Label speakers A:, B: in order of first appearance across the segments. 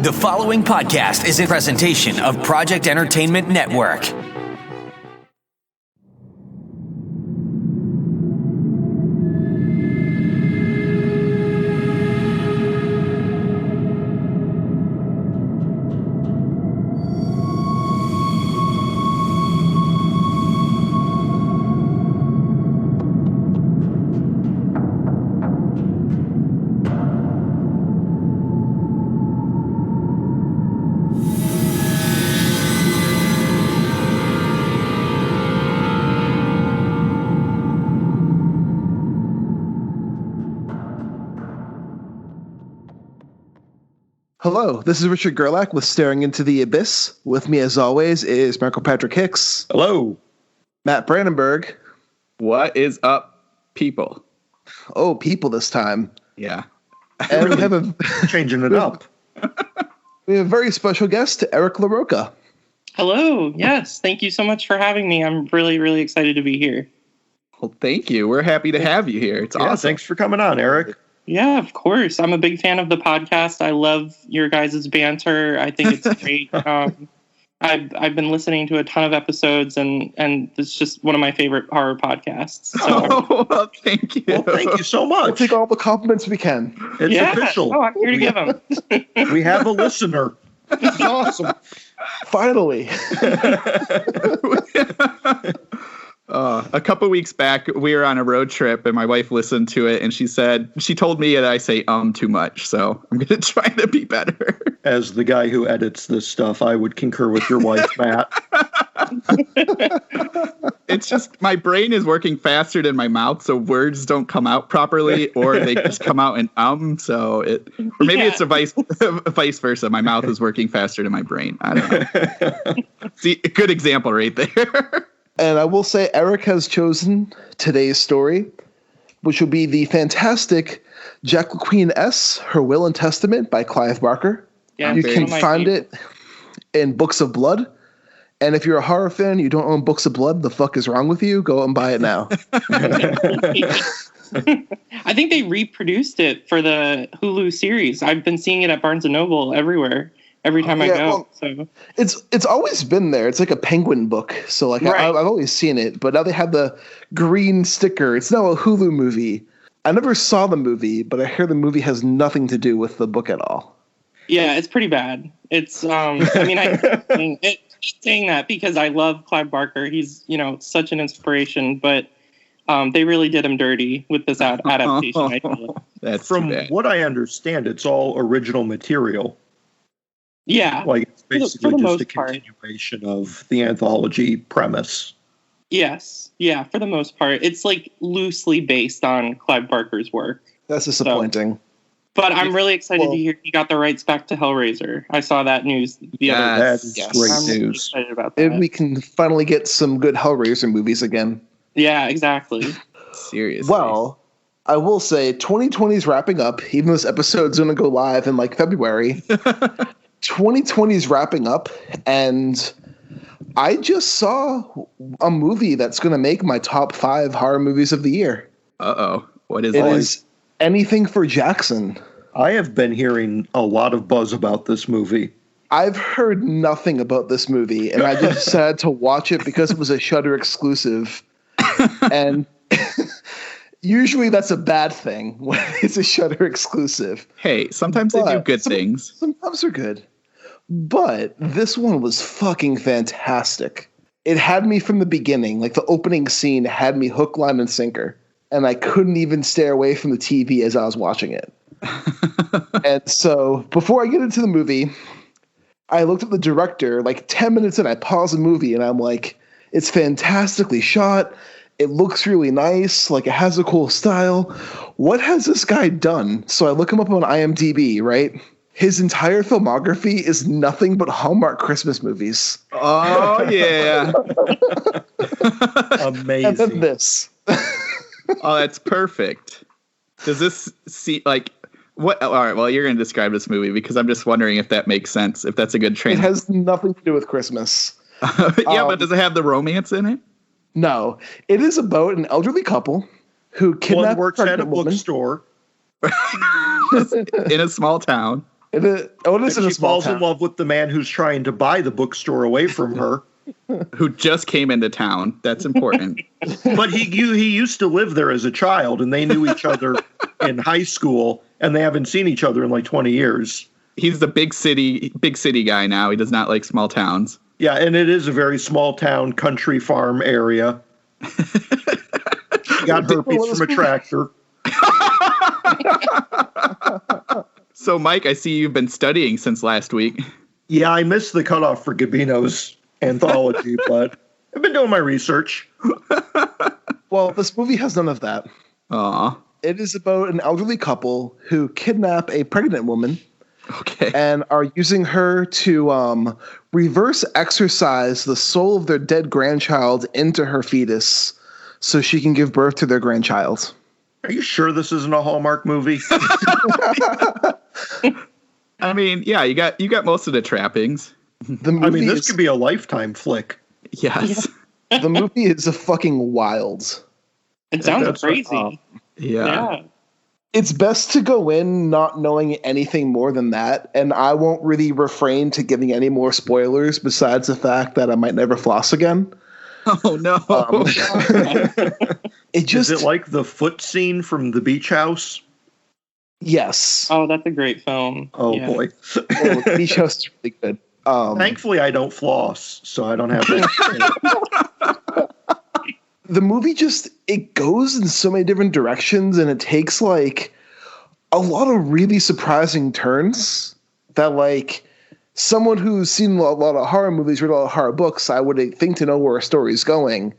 A: The following podcast is a presentation of Project Entertainment Network.
B: Hello, this is Richard Gerlach with Staring Into the Abyss. With me, as always, is Michael Patrick Hicks.
C: Hello.
B: Matt Brandenburg.
C: What is up, people?
B: Oh, people this time.
C: Yeah.
B: And we have
C: changing it up.
B: We have a very special guest, Eric LaRocca.
D: Hello. Yes. Thank you so much for having me. I'm really, really excited to be here.
C: Well, thank you. We're happy to have you here. It's awesome.
E: Thanks for coming on, Eric.
D: Yeah, of course. I'm a big fan of the podcast. I love your guys' banter. I think it's great. I've been listening to a ton of episodes, and it's just one of my favorite horror podcasts. So.
C: Well, thank you.
E: Well, thank you so much.
B: We'll take all the compliments we can.
E: It's official.
D: Oh, I'm here to give them.
E: We have a listener. This is awesome.
B: Finally.
C: A couple weeks back, we were on a road trip, and my wife listened to it, and she told me that I say too much, so I'm going to try to be better.
E: As the guy who edits this stuff, I would concur with your wife, Matt.
C: It's just my brain is working faster than my mouth, so words don't come out properly, or they just come out in or maybe it's a vice versa. My mouth is working faster than my brain. I don't know. See, a good example right there.
B: And I will say Eric has chosen today's story, which will be the fantastic Jacqueline Ess, Her Will and Testament by Clive Barker.
D: Yeah,
B: you can find it in Books of Blood. And if you're a horror fan, you don't own Books of Blood, the fuck is wrong with you? Go and buy it now.
D: I think they reproduced it for the Hulu series. I've been seeing it at Barnes & Noble everywhere. Every time I go. So
B: it's always been there. It's like a Penguin book. So like
D: right.
B: I've always seen it, but now they have the green sticker. It's now a Hulu movie. I never saw the movie, but I hear the movie has nothing to do with the book at all.
D: Yeah, it's pretty bad. It's I mean, I'm saying that because I love Clive Barker. He's, such an inspiration, but they really did him dirty with this adaptation. I feel.
E: That's from what I understand, it's all original material.
D: Yeah.
E: Like it's basically just a continuation of the anthology premise.
D: Yes. Yeah, for the most part. It's like loosely based on Clive Barker's work.
B: That's disappointing.
D: But I'm really excited to hear he got the rights back to Hellraiser. I saw that news the other day.
E: That's great news.
D: Really excited about that.
B: And we can finally get some good Hellraiser movies again.
D: Yeah, exactly.
C: Seriously.
B: Well, I will say 2020 is wrapping up, even though this episode's going to go live in February. 2020 is wrapping up, and I just saw a movie that's going to make my top 5 horror movies of the year.
C: Uh-oh. What is
B: it?
C: It
B: is Anything for Jackson.
E: I have been hearing a lot of buzz about this movie.
B: I've heard nothing about this movie, and I just decided to watch it because it was a Shudder exclusive. And usually that's a bad thing when it's a Shudder exclusive.
C: Hey, sometimes they do good things.
B: Sometimes they're good. But this one was fucking fantastic. It had me from the beginning. Like the opening scene had me hook, line, and sinker. And I couldn't even stare away from the TV as I was watching it. And so before I get into the movie, I looked at the director 10 minutes in. I paused the movie and I'm like, it's fantastically shot. It looks really nice. It has a cool style. What has this guy done? So I look him up on IMDb, right? His entire filmography is nothing but Hallmark Christmas movies.
C: Oh, yeah.
E: Amazing.
B: And then this.
C: Oh, that's perfect. Does this what? All right, well, you're going to describe this movie because I'm just wondering if that makes sense, if that's a good transition.
B: It has nothing to do with Christmas.
C: Yeah, but does it have the romance in it?
B: No. It is about an elderly couple who kidnapped
E: one works at a bookstore.
C: In a small town.
E: She falls in love with the man who's trying to buy the bookstore away from her.
C: Who just came into town. That's important.
E: But he used to live there as a child, and they knew each other in high school, and they haven't seen each other in like 20 years.
C: He's the big city guy now. He does not like small towns.
E: Yeah, and it is a very small town, country farm area. She got herpes from a tractor.
C: So, Mike, I see you've been studying since last week.
E: Yeah, I missed the cutoff for Gabino's anthology, but I've been doing my research.
B: Well, this movie has none of that.
C: Aw.
B: It is about an elderly couple who kidnap a pregnant woman.
C: Okay.
B: And are using her to reverse exercise the soul of their dead grandchild into her fetus so she can give birth to their grandchild.
E: Are you sure this isn't a Hallmark movie?
C: I mean, yeah, you got most of the trappings.
E: This could be a Lifetime flick.
C: Yes.
B: Yeah. The movie is a fucking wild.
D: It sounds crazy.
C: Yeah.
B: It's best to go in not knowing anything more than that, and I won't really refrain to giving any more spoilers besides the fact that I might never floss again.
C: Oh, no.
E: Is it like the foot scene from The Beach House?
B: Yes.
D: Oh, that's a great film.
E: Oh, boy.
B: The Beach House is really good.
E: Thankfully, I don't floss, so I don't have that.
B: The movie it goes in so many different directions, and it takes like a lot of really surprising turns that like someone who's seen a lot of horror movies, read a lot of horror books, I would think to know where a story's going.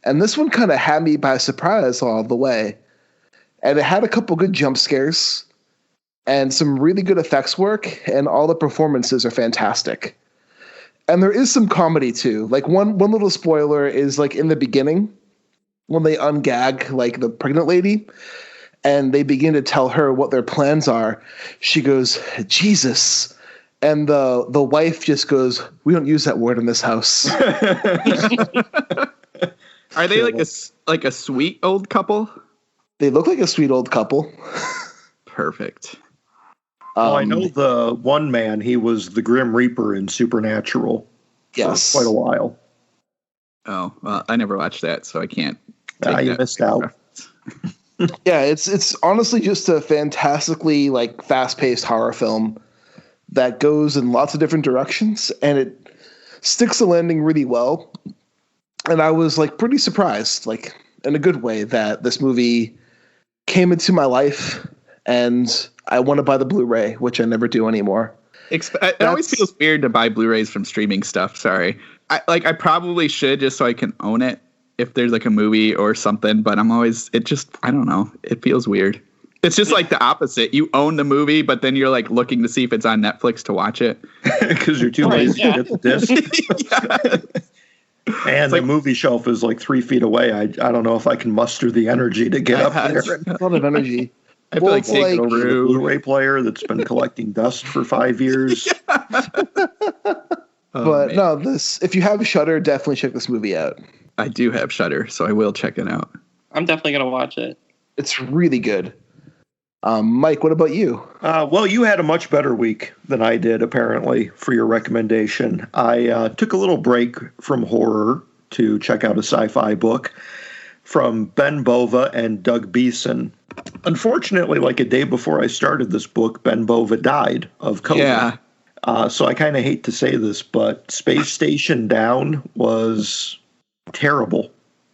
B: And this one kind of had me by surprise all the way. And it had a couple good jump scares and some really good effects work, and all the performances are fantastic. And there is some comedy too. Like one little spoiler is like in the beginning when they ungag like the pregnant lady and they begin to tell her what their plans are. She goes, Jesus. And the wife just goes, we don't use that word in this house.
C: Are they like a sweet old couple?
B: They look like a sweet old couple.
C: Perfect.
E: I know the one man, he was the Grim Reaper in Supernatural.
B: Yes.
E: For quite a while.
C: Oh, well, I never watched that, so I can't.
E: You missed out.
B: Yeah, it's honestly just a fantastically like fast-paced horror film that goes in lots of different directions, and it sticks the landing really well. And I was like pretty surprised, like in a good way, that this movie came into my life, and I want to buy the Blu-ray, which I never do anymore.
C: It always feels weird to buy Blu-rays from streaming stuff. Sorry. I probably should just so I can own it if there's like a movie or something, but I don't know. It feels weird. It's just like the opposite. You own the movie, but then you're like looking to see if it's on Netflix to watch it.
E: Because you're too lazy to get the disc. And the movie shelf is like 3 feet away. I don't know if I can muster the energy to get up there.
B: A lot of energy.
C: I feel like taking over
E: a Blu-ray player that's been collecting dust for 5 years.
B: No, if you have Shudder, definitely check this movie out.
C: I do have Shudder, so I will check it out.
D: I'm definitely going to watch it.
B: It's really good. Mike, what about you?
E: Well, you had a much better week than I did, apparently, for your recommendation. I took a little break from horror to check out a sci-fi book from Ben Bova and Doug Beason. Unfortunately, like a day before I started this book, Ben Bova died of COVID.
C: Yeah.
E: So I kind of hate to say this, but Space Station Down was terrible.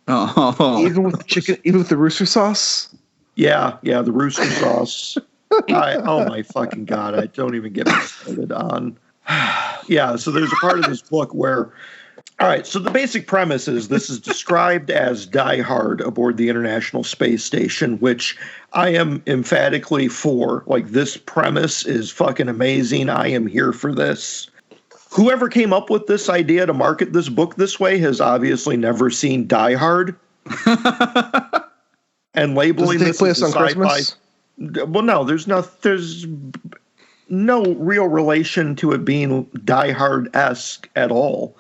C: Oh.
B: Even with chicken, even with the rooster sauce?
E: Yeah, the rooster sauce. Oh my fucking God, I don't even get me started on. Yeah, so there's a part of this book where, all right, so the basic premise is this is described as Die Hard aboard the International Space Station, which I am emphatically for. Like, this premise is fucking amazing. I am here for this. Whoever came up with this idea to market this book this way has obviously never seen Die Hard. And labeling this as a sci-fi. Well, no, there's no real relation to it being Die Hard-esque at all.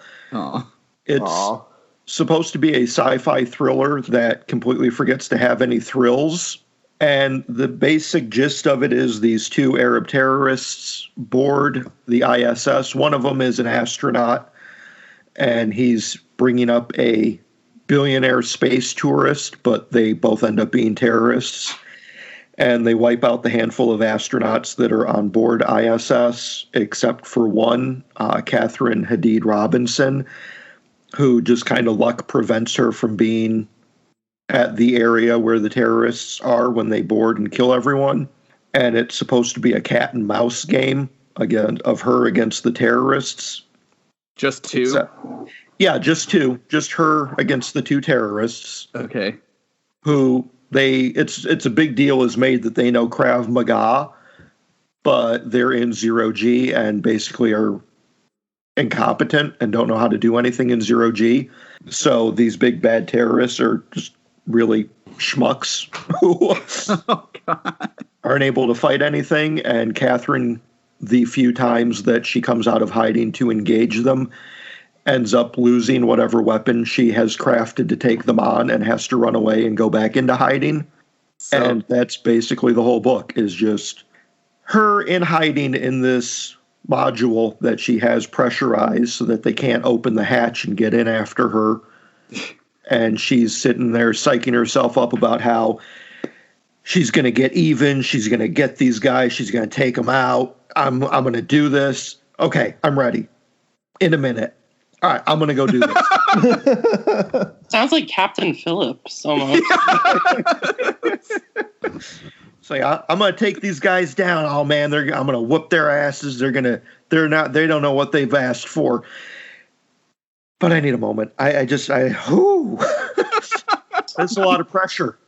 E: It's supposed to be a sci-fi thriller that completely forgets to have any thrills. And the basic gist of it is these two Arab terrorists board the ISS. One of them is an astronaut, and he's bringing up a billionaire space tourist, but they both end up being terrorists. And they wipe out the handful of astronauts that are on board ISS, except for one, Catherine Hadid Robinson, who just kind of luck prevents her from being at the area where the terrorists are when they board and kill everyone. And it's supposed to be a cat and mouse game, again, of her against the terrorists.
C: Just two?
E: Yeah, just two. Just her against the two terrorists.
C: Okay.
E: Who it's a big deal is made that they know Krav Maga, but they're in 0G and basically are incompetent and don't know how to do anything in 0G. So these big bad terrorists are just really schmucks who aren't able to fight anything. And Catherine, the few times that she comes out of hiding to engage them, ends up losing whatever weapon she has crafted to take them on and has to run away and go back into hiding. And that's basically the whole book, is just her in hiding in this module that she has pressurized so that they can't open the hatch and get in after her. And she's sitting there psyching herself up about how she's going to get even. She's going to get these guys. She's going to take them out. I'm going to do this. Okay, I'm ready. In a minute. All right, I'm going to go do this.
D: Sounds like Captain Phillips almost.
E: It's like, I'm going to take these guys down. Oh man, I'm going to whoop their asses. They don't know what they've asked for. But I need a moment. That's a lot of pressure.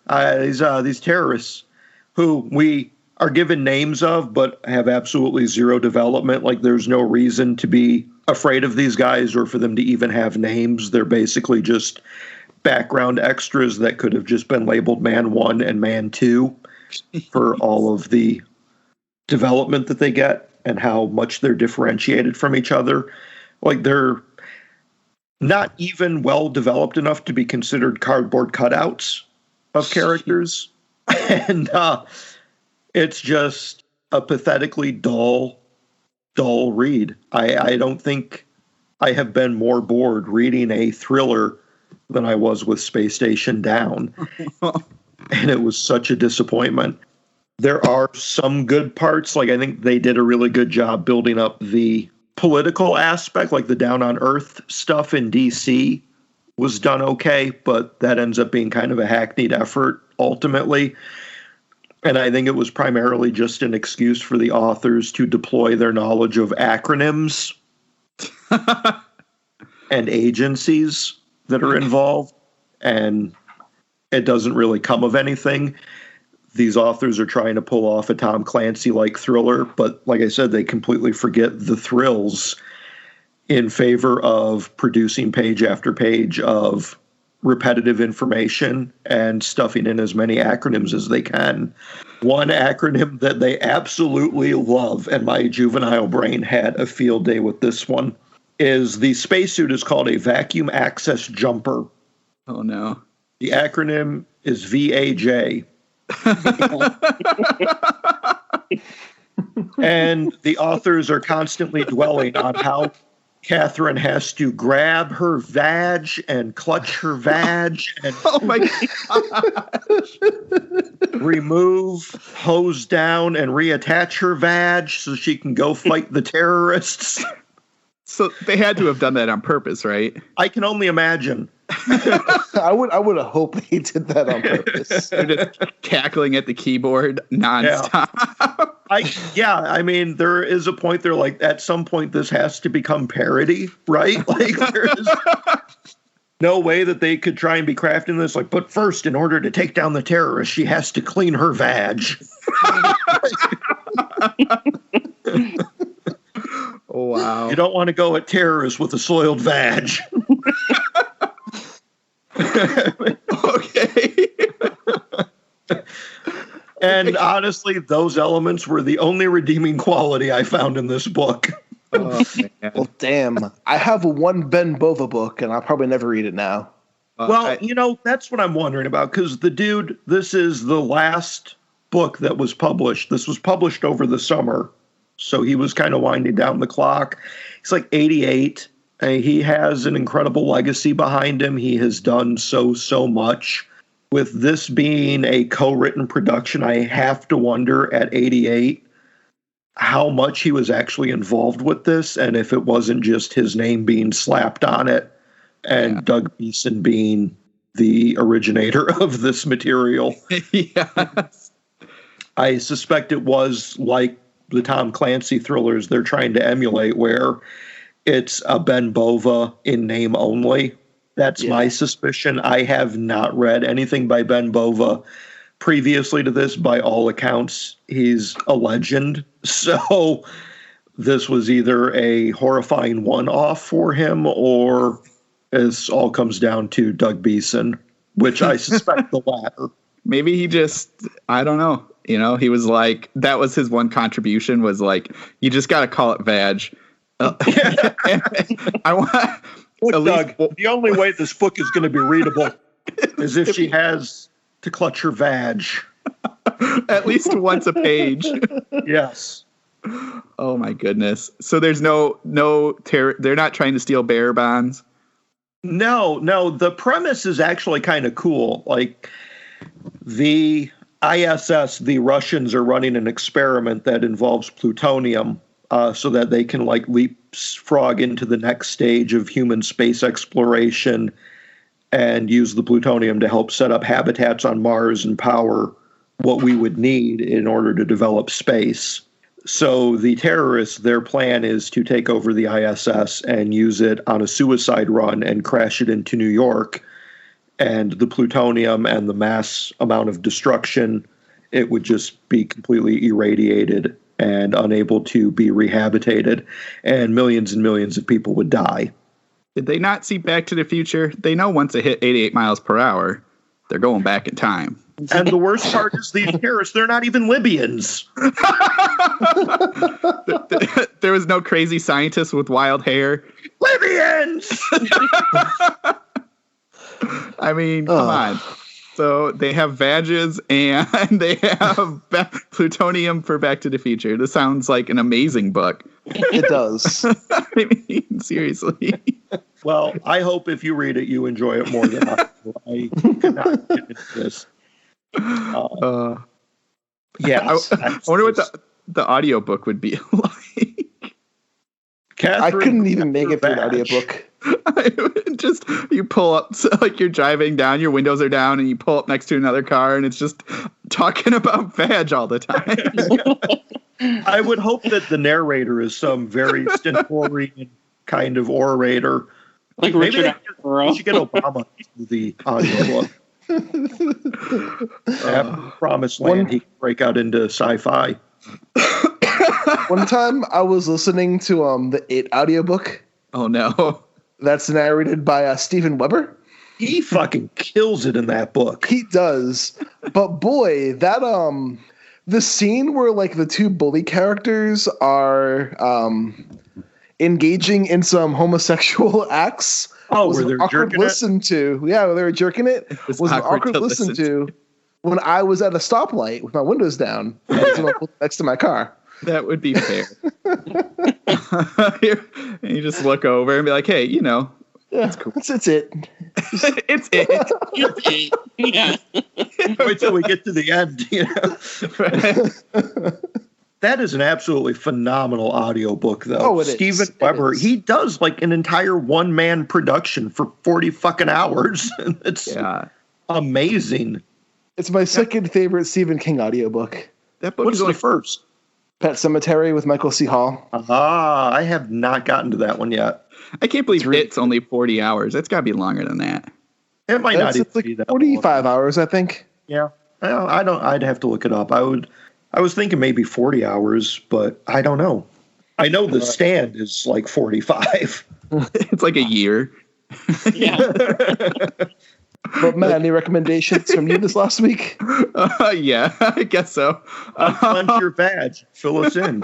E: These terrorists who we are given names of, but have absolutely zero development. Like, there's no reason to be afraid of these guys or for them to even have names. They're basically just background extras that could have just been labeled Man 1 and Man 2 for all of the development that they get and how much they're differentiated from each other. Like, they're not even well developed enough to be considered cardboard cutouts of characters. And it's just a pathetically dull read. I don't think I have been more bored reading a thriller than I was with Space Station Down. And it was such a disappointment. There are some good parts. Like, I think they did a really good job building up the political aspect, like the Down on Earth stuff in DC was done okay, but that ends up being kind of a hackneyed effort ultimately. And I think it was primarily just an excuse for the authors to deploy their knowledge of acronyms and agencies that are involved. And it doesn't really come of anything. These authors are trying to pull off a Tom Clancy-like thriller, but like I said, they completely forget the thrills in favor of producing page after page of repetitive information and stuffing in as many acronyms as they can. One acronym that they absolutely love, and my juvenile brain had a field day with this one, is the spacesuit is called a vacuum access jumper.
C: Oh, no.
E: The acronym is VAJ. And the authors are constantly dwelling on how Catherine has to grab her vag and clutch her vag and
C: Oh my gosh.
E: remove, hose down, and reattach her vag so she can go fight the terrorists.
C: So they had to have done that on purpose, right?
E: I can only imagine.
B: I would have hoped they did that on purpose.
C: They're just cackling at the keyboard nonstop.
E: I mean, there is a point there, like, at some point this has to become parody, right? Like, there is no way that they could try and be crafting this. Like, but first, in order to take down the terrorist, she has to clean her vag.
C: Oh, wow.
E: You don't want to go at terrorists with a soiled vag.
C: Okay.
E: And honestly, those elements were the only redeeming quality I found in this book.
C: Oh, man.
B: Well, damn. I have one Ben Bova book, and I'll probably never read it now.
E: Well, that's what I'm wondering about, because the dude, this is the last book that was published. This was published over the summer, so he was kind of winding down the clock. He's like 88. He has an incredible legacy behind him. He has done so much. With this being a co-written production, I have to wonder at 88 how much he was actually involved with this, and if it wasn't just his name being slapped on it and Doug Beason being the originator of this material.
C: Yes.
E: I suspect it was like the Tom Clancy thrillers they're trying to emulate, where it's a Ben Bova in name only. That's my suspicion. I have not read anything by Ben Bova previously to this. By all accounts, he's a legend. So this was either a horrifying one-off for him, or this all comes down to Doug Beason, which I suspect the latter.
C: Maybe he just, I don't know. You know, he was like, that was his one contribution, was like, you just got to call it Vag. I want...
E: Look, Doug, the only way this book is going to be readable is if she has to clutch her vag.
C: At least once a page.
E: Yes.
C: Oh my goodness. So there's no they're not trying to steal bearer bonds?
E: No. The premise is actually kind of cool. Like, the ISS, the Russians are running an experiment that involves plutonium, so that they can like leapfrog into the next stage of human space exploration and use the plutonium to help set up habitats on Mars and power what we would need in order to develop space. So the terrorists, their plan is to take over the ISS and use it on a suicide run and crash it into New York. And the plutonium and the mass amount of destruction, it would just be completely irradiated and unable to be rehabilitated, and millions of people would die.
C: Did they not see Back to the Future? They know once it hit 88 miles per hour, they're going back in time.
E: And the worst part is these terrorists, they're not even Libyans.
C: There was no crazy scientist with wild hair.
E: Libyans!
C: I mean, come on. So they have Vages and they have plutonium for Back to the Future. This sounds like an amazing book.
B: It does.
C: I mean, seriously.
E: Well, I hope if you read it, you enjoy it more than I do. I could not get into this. Yes.
C: I wonder what the audiobook would be like.
B: I couldn't even make it through an audiobook.
C: Just, you pull up, so like you're driving down, your windows are down, and you pull up next to another car, and it's just talking about Vag all the time.
E: I would hope that the narrator is some very stentorian kind of orator.
D: Like
E: Maybe
D: Richard Attenborough.
E: We should get Obama to do the audiobook. After Promised Land, he can break out into sci-fi.
B: One time I was listening to the It audiobook.
C: Oh no.
B: That's narrated by Steven Weber.
E: He fucking kills it in that book.
B: He does. But boy, that the scene where like the two bully characters are engaging in some homosexual acts
E: where they're
B: awkward
E: jerking
B: listen to. Yeah, where they were jerking it. Was awkward to listen to when I was at a stoplight with my windows down next to my car.
C: That would be fair. And you just look over and be like, hey, you know.
B: Yeah, that's cool. It's it.
C: It's it.
D: Yeah.
E: Wait till we get to the end. You know? That is an absolutely phenomenal audiobook, though.
B: Oh, it is.
E: Steven Weber, he does like an entire one-man production for 40 fucking hours. It's amazing.
B: It's my second favorite Stephen King audiobook.
E: That book is the first.
B: Pet Sematary with Michael C. Hall.
E: I have not gotten to that one yet.
C: I can't believe it's only 40 hours. It's got to be longer than that.
E: It might not even be that
B: 45 hours, I think.
E: Yeah. I don't. I'd have to look it up. I was thinking maybe 40 hours, but I don't know. I know The Stand is like 45.
C: It's like a year.
D: Yeah.
B: But Matt, any recommendations from you this last week?
C: Yeah, I guess so.
E: Unclench your badge. Fill us in.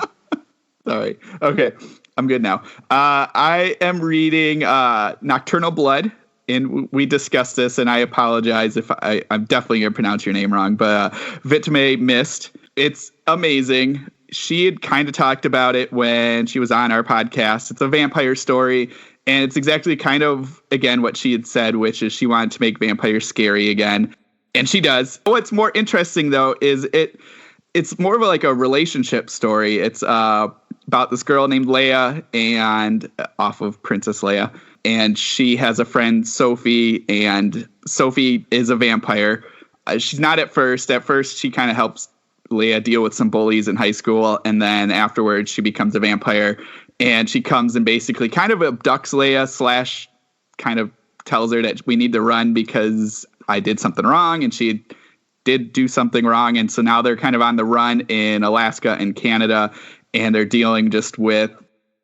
C: Sorry. Okay, I'm good now. I am reading Nocturnal Blood and we discussed this, and I apologize if I'm definitely going to pronounce your name wrong, but Villimey Mist. It's amazing. She had kind of talked about it when she was on our podcast. It's a vampire story, and it's exactly kind of, again, what she had said, which is she wanted to make vampires scary again, and she does. What's more interesting, though, is it's more of like a relationship story. It's about this girl named Leia, and off of Princess Leia, and she has a friend, Sophie, and Sophie is a vampire. She's not at first. At first, she kind of helps Leia deal with some bullies in high school, and then afterwards she becomes a vampire, and she comes and basically kind of abducts Leia / kind of tells her that we need to run because I did something wrong, and she did do something wrong, and so now they're kind of on the run in Alaska and Canada, and they're dealing just with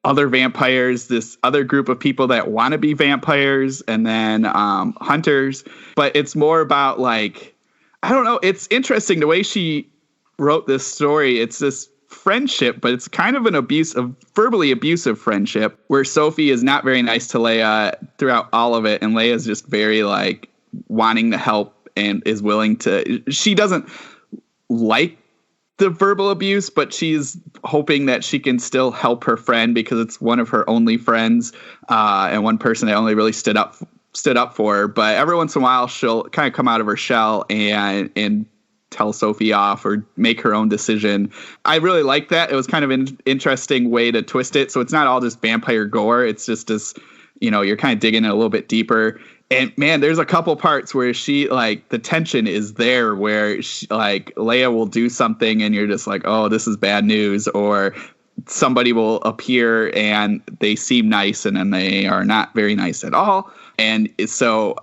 C: other vampires, this other group of people that want to be vampires, and then hunters. But it's more about, like, I don't know, it's interesting the way she wrote this story. It's this friendship, but it's kind of an verbally abusive friendship, where Sophie is not very nice to Leia throughout all of it, and Leia's just very, like, wanting to help and is willing to. She doesn't like the verbal abuse, but she's hoping that she can still help her friend because it's one of her only friends, and one person that only really stood up for her. But every once in a while, she'll kind of come out of her shell and tell Sophie off or make her own decision. I really like that. It was kind of an interesting way to twist it. So it's not all just vampire gore. It's just this, you're kind of digging in a little bit deeper. And man, there's a couple parts where she, like, the tension is there where she, like, Leia will do something and you're just like, oh, this is bad news, or somebody will appear and they seem nice and then they are not very nice at all. And so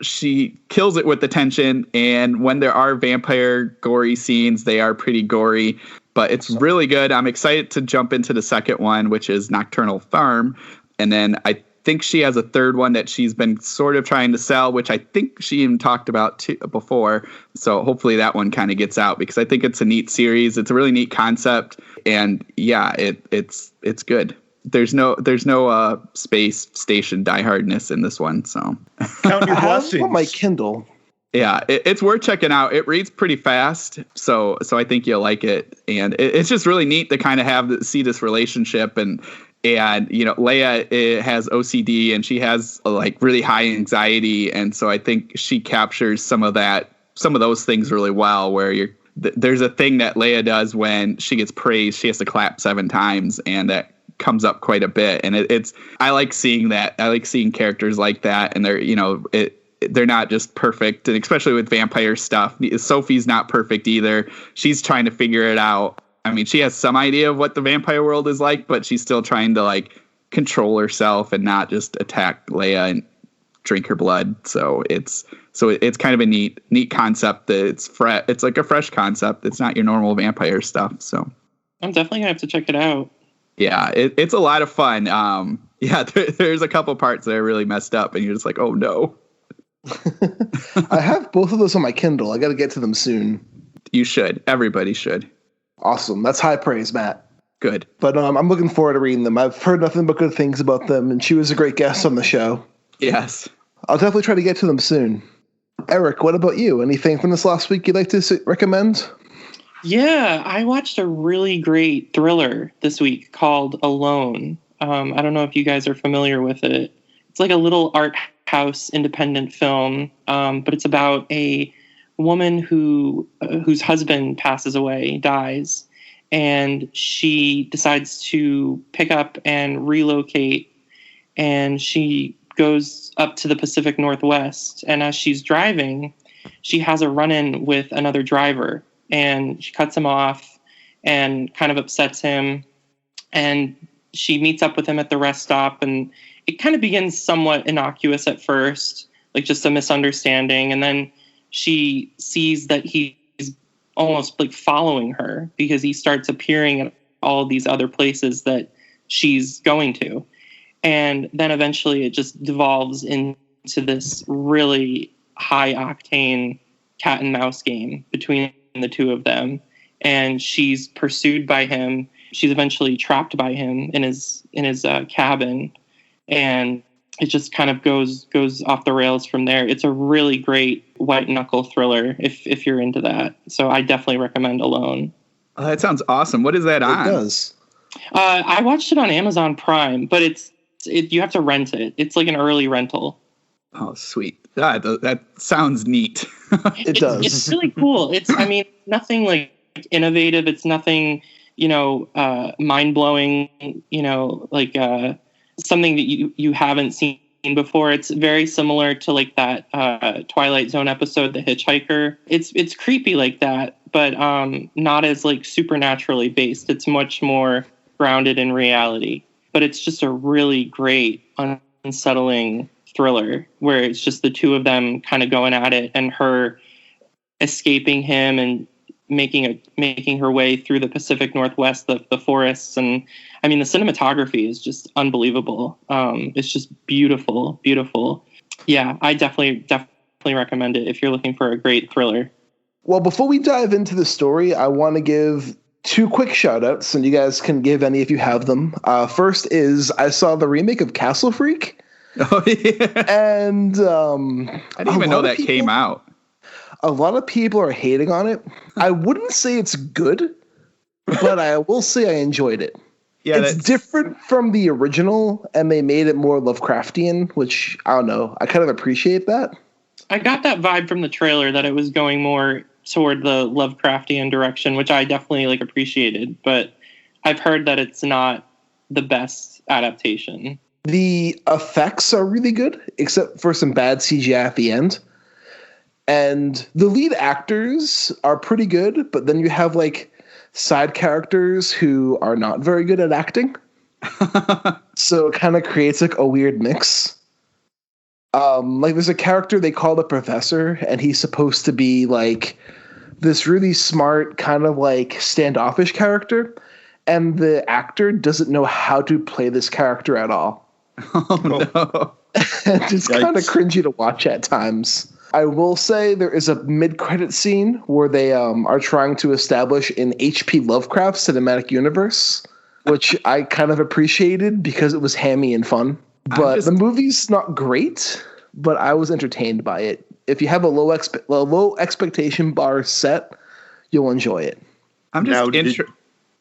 C: she kills it with the tension, and when there are vampire gory scenes, they are pretty gory, but it's really good. I'm excited to jump into the second one, which is Nocturnal Farm, and then I think she has a third one that she's been sort of trying to sell, which I think she even talked about before, so hopefully that one kind of gets out, because I think it's a neat series. It's a really neat concept, and yeah, it's good. There's no space station diehardness in this one, so
E: count your blessings.
B: I have on my Kindle.
C: Yeah, it's worth checking out. It reads pretty fast, so I think you'll like it, and it's just really neat to kind of see this relationship, and Leia has OCD and she has, like, really high anxiety, and so I think she captures some of those things really well. Where there's a thing that Leia does when she gets praised, she has to clap 7 times, and that comes up quite a bit, and I like seeing that. I like seeing characters like that, and they're not just perfect, and especially with vampire stuff, Sophie's not perfect either. She's trying to figure it out. I mean, she has some idea of what the vampire world is like, but she's still trying to, like, control herself and not just attack Leia and drink her blood. So it's kind of a neat concept. That it's like a fresh concept. It's not your normal vampire stuff. So
D: I'm definitely gonna have to check it out.
C: Yeah, it's a lot of fun. There's a couple parts that are really messed up, and you're just like, oh no.
B: I have both of those on my Kindle. I got to get to them soon.
C: You should. Everybody should.
B: Awesome. That's high praise, Matt.
C: Good.
B: But I'm looking forward to reading them. I've heard nothing but good things about them, and she was a great guest on the show.
C: Yes.
B: I'll definitely try to get to them soon. Eric, what about you? Anything from this last week you'd like to recommend?
D: Yeah, I watched a really great thriller this week called Alone. I don't know if you guys are familiar with it. It's like a little art house independent film, but it's about a woman whose husband passes away, dies, and she decides to pick up and relocate, and she goes up to the Pacific Northwest, and as she's driving, she has a run-in with another driver, and she cuts him off and kind of upsets him, and she meets up with him at the rest stop, and it kind of begins somewhat innocuous at first, like just a misunderstanding, and then she sees that he's almost like following her because he starts appearing at all of these other places that she's going to. And then eventually it just devolves into this really high octane cat and mouse game between the two of them. And she's pursued by him. She's eventually trapped by him in his cabin. And it just kind of goes off the rails from there. It's a really great white knuckle thriller if you're into that. So I definitely recommend Alone.
C: Oh, that sounds awesome. What is that on?
B: It does.
D: I watched it on Amazon Prime, but you have to rent it. It's like an early rental.
C: Oh, sweet. That sounds neat.
B: It does.
D: It's really cool. Nothing like innovative. It's nothing, mind blowing, something that you haven't seen before. It's very similar to like that Twilight Zone episode, The Hitchhiker. It's creepy like that, but not as like supernaturally based. It's much more grounded in reality. But it's just a really great, unsettling thriller where it's just the two of them kind of going at it, and her escaping him and making her way through the Pacific Northwest, the forests. And I mean, the cinematography is just unbelievable. It's just beautiful, beautiful. Yeah, I definitely recommend it if you're looking for a great thriller.
B: Well, before we dive into the story, I want to give 2 quick shout outs, and you guys can give any if you have them. First is I saw the remake of Castlefreak.
C: Oh, yeah.
B: And
C: I didn't even know that came out.
B: A lot of people are hating on it. I wouldn't say it's good, but I will say I enjoyed it. Yeah, it's different from the original, and they made it more Lovecraftian, which, I don't know, I kind of appreciate that.
D: I got that vibe from the trailer that it was going more toward the Lovecraftian direction, which I definitely appreciated, but I've heard that it's not the best adaptation.
B: The effects are really good, except for some bad CGI at the end. And the lead actors are pretty good, but then you have side characters who are not very good at acting. So it kind of creates a weird mix. There's a character they call the Professor, and he's supposed to be this really smart, kind of standoffish character. And the actor doesn't know how to play this character at all.
C: Oh, no.
B: It's kind of cringy to watch at times. I will say there is a mid-credit scene where they are trying to establish an H.P. Lovecraft cinematic universe, which I kind of appreciated because it was hammy and fun. But the movie's not great, but I was entertained by it. If you have a low expectation bar set, you'll enjoy it.
E: I'm just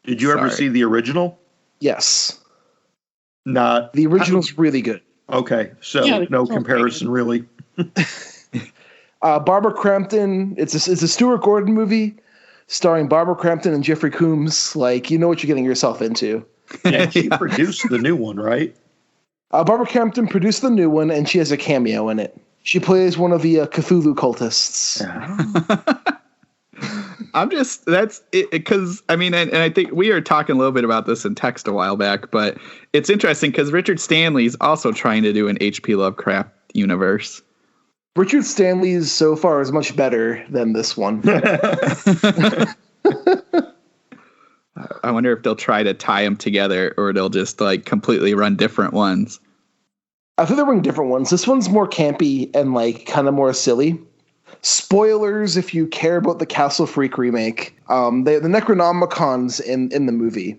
E: Did you ever see the original?
B: Yes.
E: Not
B: the original's really good.
E: Okay, so no comparison really.
B: Barbara Crampton. It's a Stuart Gordon movie starring Barbara Crampton and Jeffrey Combs. You know what you're getting yourself into.
E: Yeah, she produced the new one, right?
B: Barbara Crampton produced the new one, and she has a cameo in it. She plays one of the Cthulhu cultists.
C: That's it, because and I think we were talking a little bit about this in text a while back, but it's interesting because Richard Stanley's also trying to do an H.P. Lovecraft universe. Richard
B: Stanley's so far is much better than this one.
C: I wonder if they'll try to tie them together or they'll just completely run different ones.
B: I think they're running different ones. This one's more campy and kind of more silly. Spoilers if you care about the Castlefreak remake. The Necronomicon's in the movie.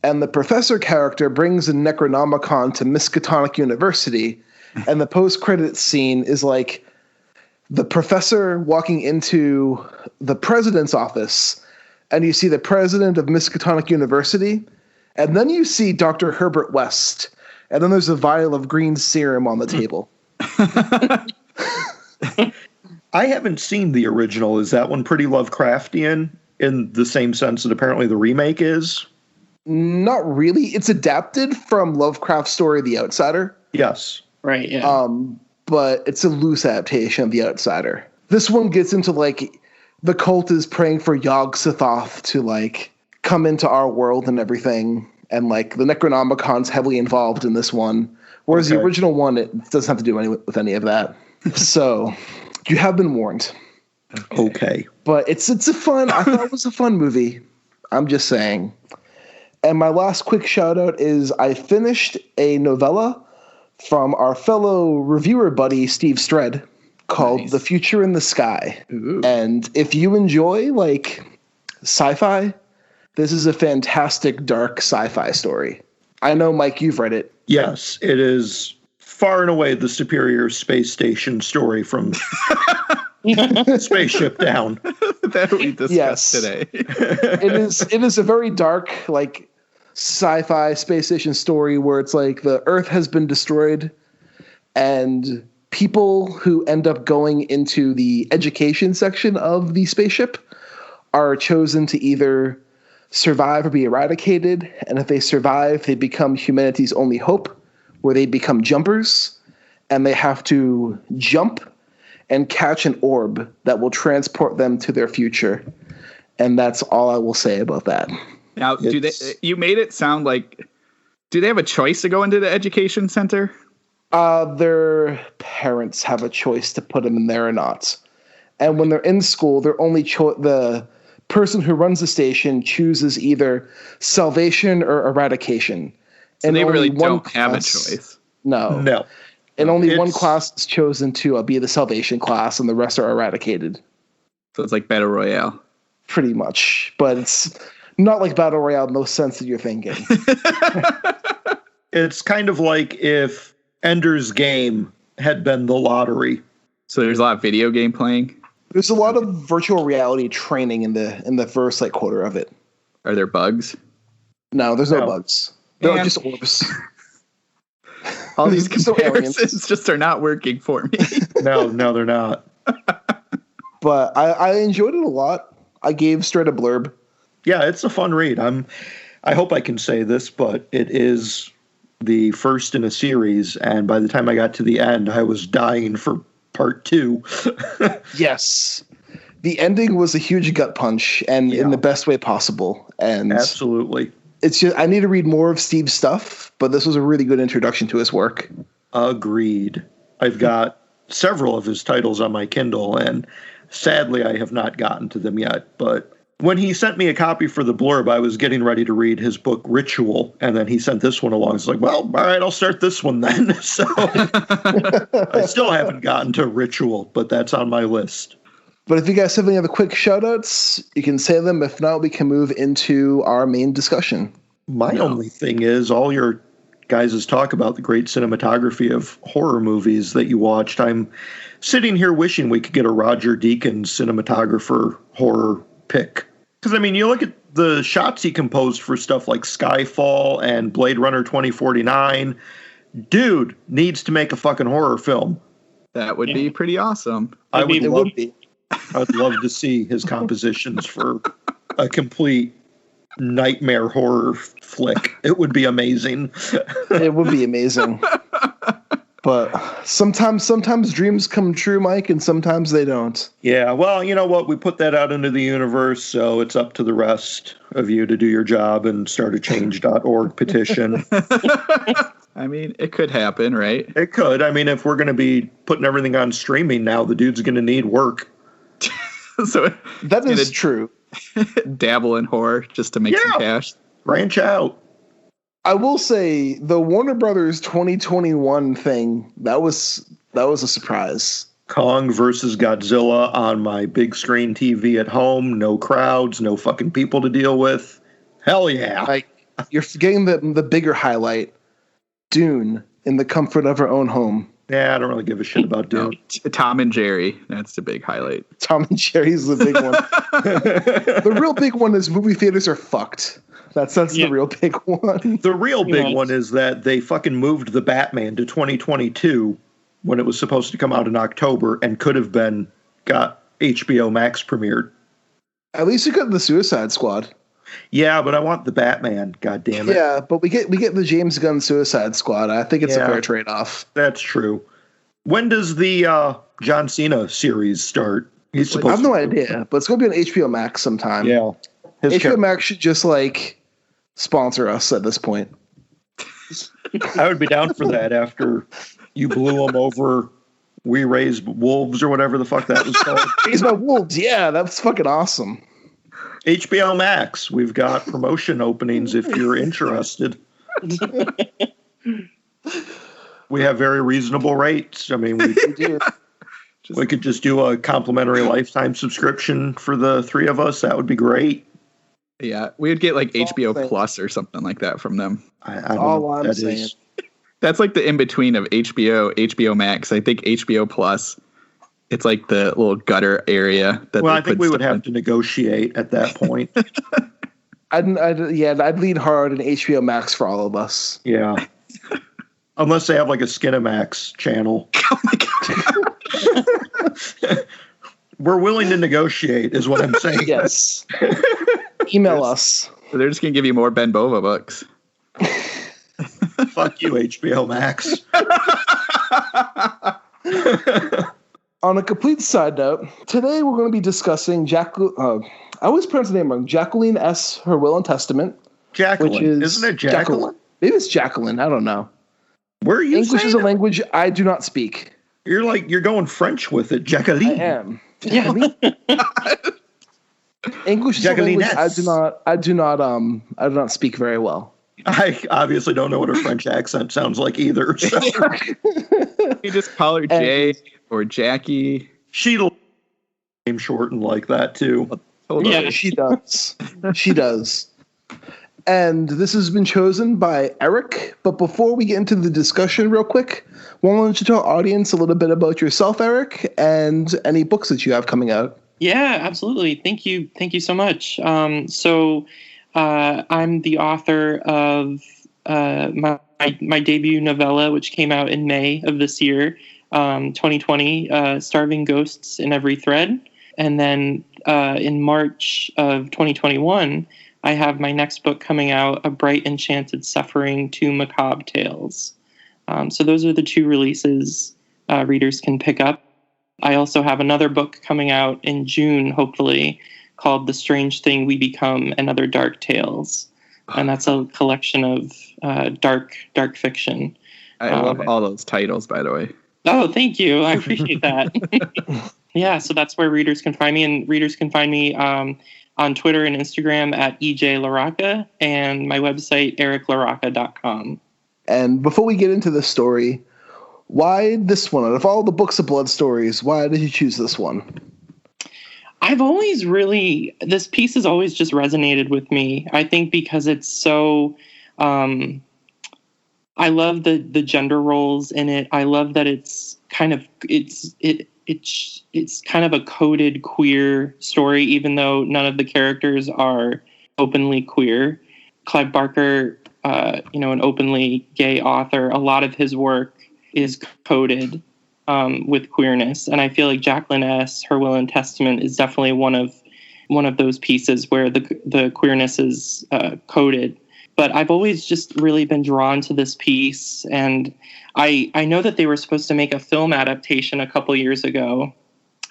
B: And the professor character brings a Necronomicon to Miskatonic University. And the post-credits scene is the professor walking into the president's office, and you see the president of Miskatonic University, and then you see Dr. Herbert West, and then there's a vial of green serum on the table.
E: I haven't seen the original. Is that one pretty Lovecraftian in the same sense that apparently the remake is?
B: Not really. It's adapted from Lovecraft's story, The Outsider.
E: Yes.
D: Right, yeah.
B: But it's a loose adaptation of The Outsider. This one gets into the cult is praying for Yog-Sothoth to come into our world and everything, and the Necronomicon's heavily involved in this one, whereas the original one, it doesn't have to do with any of that. So you have been warned.
E: Okay,
B: but it's a fun. I thought it was a fun movie. I'm just saying. And my last quick shout out is I finished a novella from our fellow reviewer buddy, Steve Stred, called The Future in the Sky. Ooh. And if you enjoy sci-fi, this is a fantastic dark sci-fi story. I know, Mike, you've read it.
E: Yes, it is far and away the superior space station story from Spaceship Down.
C: That we discussed today.
B: It is a very dark, like, sci-fi space station story where it's like the Earth has been destroyed and people who end up going into the education section of the spaceship are chosen to either survive or be eradicated. And if they survive, they become humanity's only hope, where they become jumpers and they have to jump and catch an orb that will transport them to their future. And that's all I will say about that.
C: Now, you made it sound like, do they have a choice to go into the education center?
B: Their parents have a choice to put them in there or not. And when they're in school, they're only the person who runs the station chooses either salvation or eradication.
C: So and they really don't have a choice.
B: No. And only one class is chosen to be the salvation class, and the rest are eradicated.
C: So it's like Battle Royale.
B: Pretty much. But it's not like Battle Royale in the sense that you're thinking.
E: It's kind of like if Ender's Game had been the lottery.
C: So there's a lot of video game playing?
B: There's a lot of virtual reality training in the first quarter of it.
C: Are there bugs?
B: No, there's no bugs. They're just orbs.
C: All these comparisons just are not working for me.
E: No, they're not.
B: But I enjoyed it a lot. I gave Stred a blurb.
E: Yeah, it's a fun read. I hope I can say this, but it is the first in a series, and by the time I got to the end, I was dying for part 2.
B: Yes. The ending was a huge gut punch, and in the best way possible. And
E: absolutely.
B: It's just I need to read more of Steve's stuff, but this was a really good introduction to his work.
E: Agreed. I've got several of his titles on my Kindle, and sadly I have not gotten to them yet. But when he sent me a copy for the blurb, I was getting ready to read his book Ritual, and then he sent this one along. It's like, well, all right, I'll start this one then. So I still haven't gotten to Ritual, but that's on my list.
B: But if you guys have any other quick shout-outs, you can say them. If not, we can move into our main discussion.
E: My only thing is all your guys' talk about the great cinematography of horror movies that you watched. I'm sitting here wishing we could get a Roger Deakins cinematographer horror pick. Because, I mean, you look at the shots he composed for stuff like Skyfall and Blade Runner 2049. Dude needs to make a fucking horror film.
C: That would be pretty awesome.
E: I would love to see his compositions for a complete nightmare horror flick. It would be amazing.
B: It would be amazing. But sometimes dreams come true, Mike, and sometimes they don't.
E: Yeah, well, you know what? We put that out into the universe, so it's up to the rest of you to do your job and start a change.org petition.
C: I mean, it could happen, right?
E: It could. I mean, if we're going to be putting everything on streaming now, the dude's going to need work.
C: So
B: that is true.
C: Dabble in horror just to make some cash.
E: Branch out.
B: I will say the Warner Brothers 2021 thing, that was a surprise.
E: Kong versus Godzilla on my big screen TV at home. No crowds, no fucking people to deal with. Hell yeah.
B: Like, you're forgetting the bigger highlight. Dune in the comfort of our own home.
E: Yeah, I don't really give a shit about Dune.
C: No, Tom and Jerry, that's the big highlight.
B: Tom and Jerry's the big one. The real big one is movie theaters are fucked. That's the real big one.
E: The real big one is that they fucking moved the Batman to 2022 when it was supposed to come out in October and could have got HBO Max premiered.
B: At least you got the Suicide Squad.
E: Yeah, but I want the Batman, god damn it.
B: Yeah, but we get the James Gunn Suicide Squad. I think it's a fair trade-off.
E: That's true. When does the John Cena series start? He's supposed
B: I have no idea, but it's going to be on HBO Max sometime.
E: Yeah.
B: HBO Max should just sponsor us at this point.
E: I would be down for that after you blew them over We Raise Wolves or whatever the fuck that was called.
B: Raise My Wolves, yeah, that's fucking awesome.
E: HBO Max, we've got promotion openings if you're interested. We have very reasonable rates. I mean, we could just do a complimentary lifetime subscription for the three of us. That would be great.
C: Yeah, we would get HBO Plus or something like that from them.
E: I don't know what that is.
C: That's like the in between of HBO Max. I think HBO Plus. It's like the little gutter area.
E: I think we would have to negotiate at that point.
B: I'd lean hard on HBO Max for all of us.
E: Yeah. Unless they have like a Skinamax channel. We're willing to negotiate, is what I'm saying.
B: Yes. Email us.
C: So they're just going to give you more Ben Bova books.
E: Fuck you, HBO Max.
B: On a complete side note, today we're going to be discussing I always pronounce the name wrong. Jacqueline Ess, Her Will and Testament.
E: Jacqueline.
B: Which is
E: Isn't it Jacqueline?
B: Maybe it's Jacqueline. I don't know.
E: Where are you
B: English
E: saying
B: is a language I do not speak.
E: You're going French with it. Jacqueline.
B: I am.
D: Yeah.
B: English is a
E: Jacqueline
B: language
E: Ess.
B: I do not speak very well.
E: I obviously don't know what a French accent sounds like either. So.
C: You just call her Jay or Jackie.
E: She'll name shortened like that too.
C: Totally.
D: Yeah.
B: She does. She does. And this has been chosen by Eric. But before we get into the discussion real quick, why don't you tell our audience a little bit about yourself, Eric, and any books that you have coming out?
D: Yeah, absolutely. Thank you. Thank you so much. So I'm the author of my debut novella, which came out in May of this year, 2020, Starving Ghosts in Every Thread. And then in March of 2021, I have my next book coming out, A Bright Enchanted Suffering, 2 Macabre Tales. So those are the 2 releases readers can pick up. I also have another book coming out in June, hopefully, called The Strange Thing We Become and Other Dark Tales. And that's a collection of dark fiction.
C: I love all those titles, by the way.
D: Oh, thank you. I appreciate that. Yeah, so that's where readers can find me. And readers can find me on Twitter and Instagram at EJ LaRocca, and my website, ericlarocca.com.
B: And before we get into the story, why this one? Out of all the books of blood stories, why did you choose this one?
D: I've always this piece has always just resonated with me. I think because it's so, I love the gender roles in it. I love that it's kind of, it's kind of a coded queer story, even though none of the characters are openly queer. Clive Barker, an openly gay author, a lot of his work is coded with queerness, and I feel like Jacqueline Ess, Her Will and Testament, is definitely one of those pieces where the queerness is coded. But I've always just really been drawn to this piece, and I know that they were supposed to make a film adaptation a couple years ago,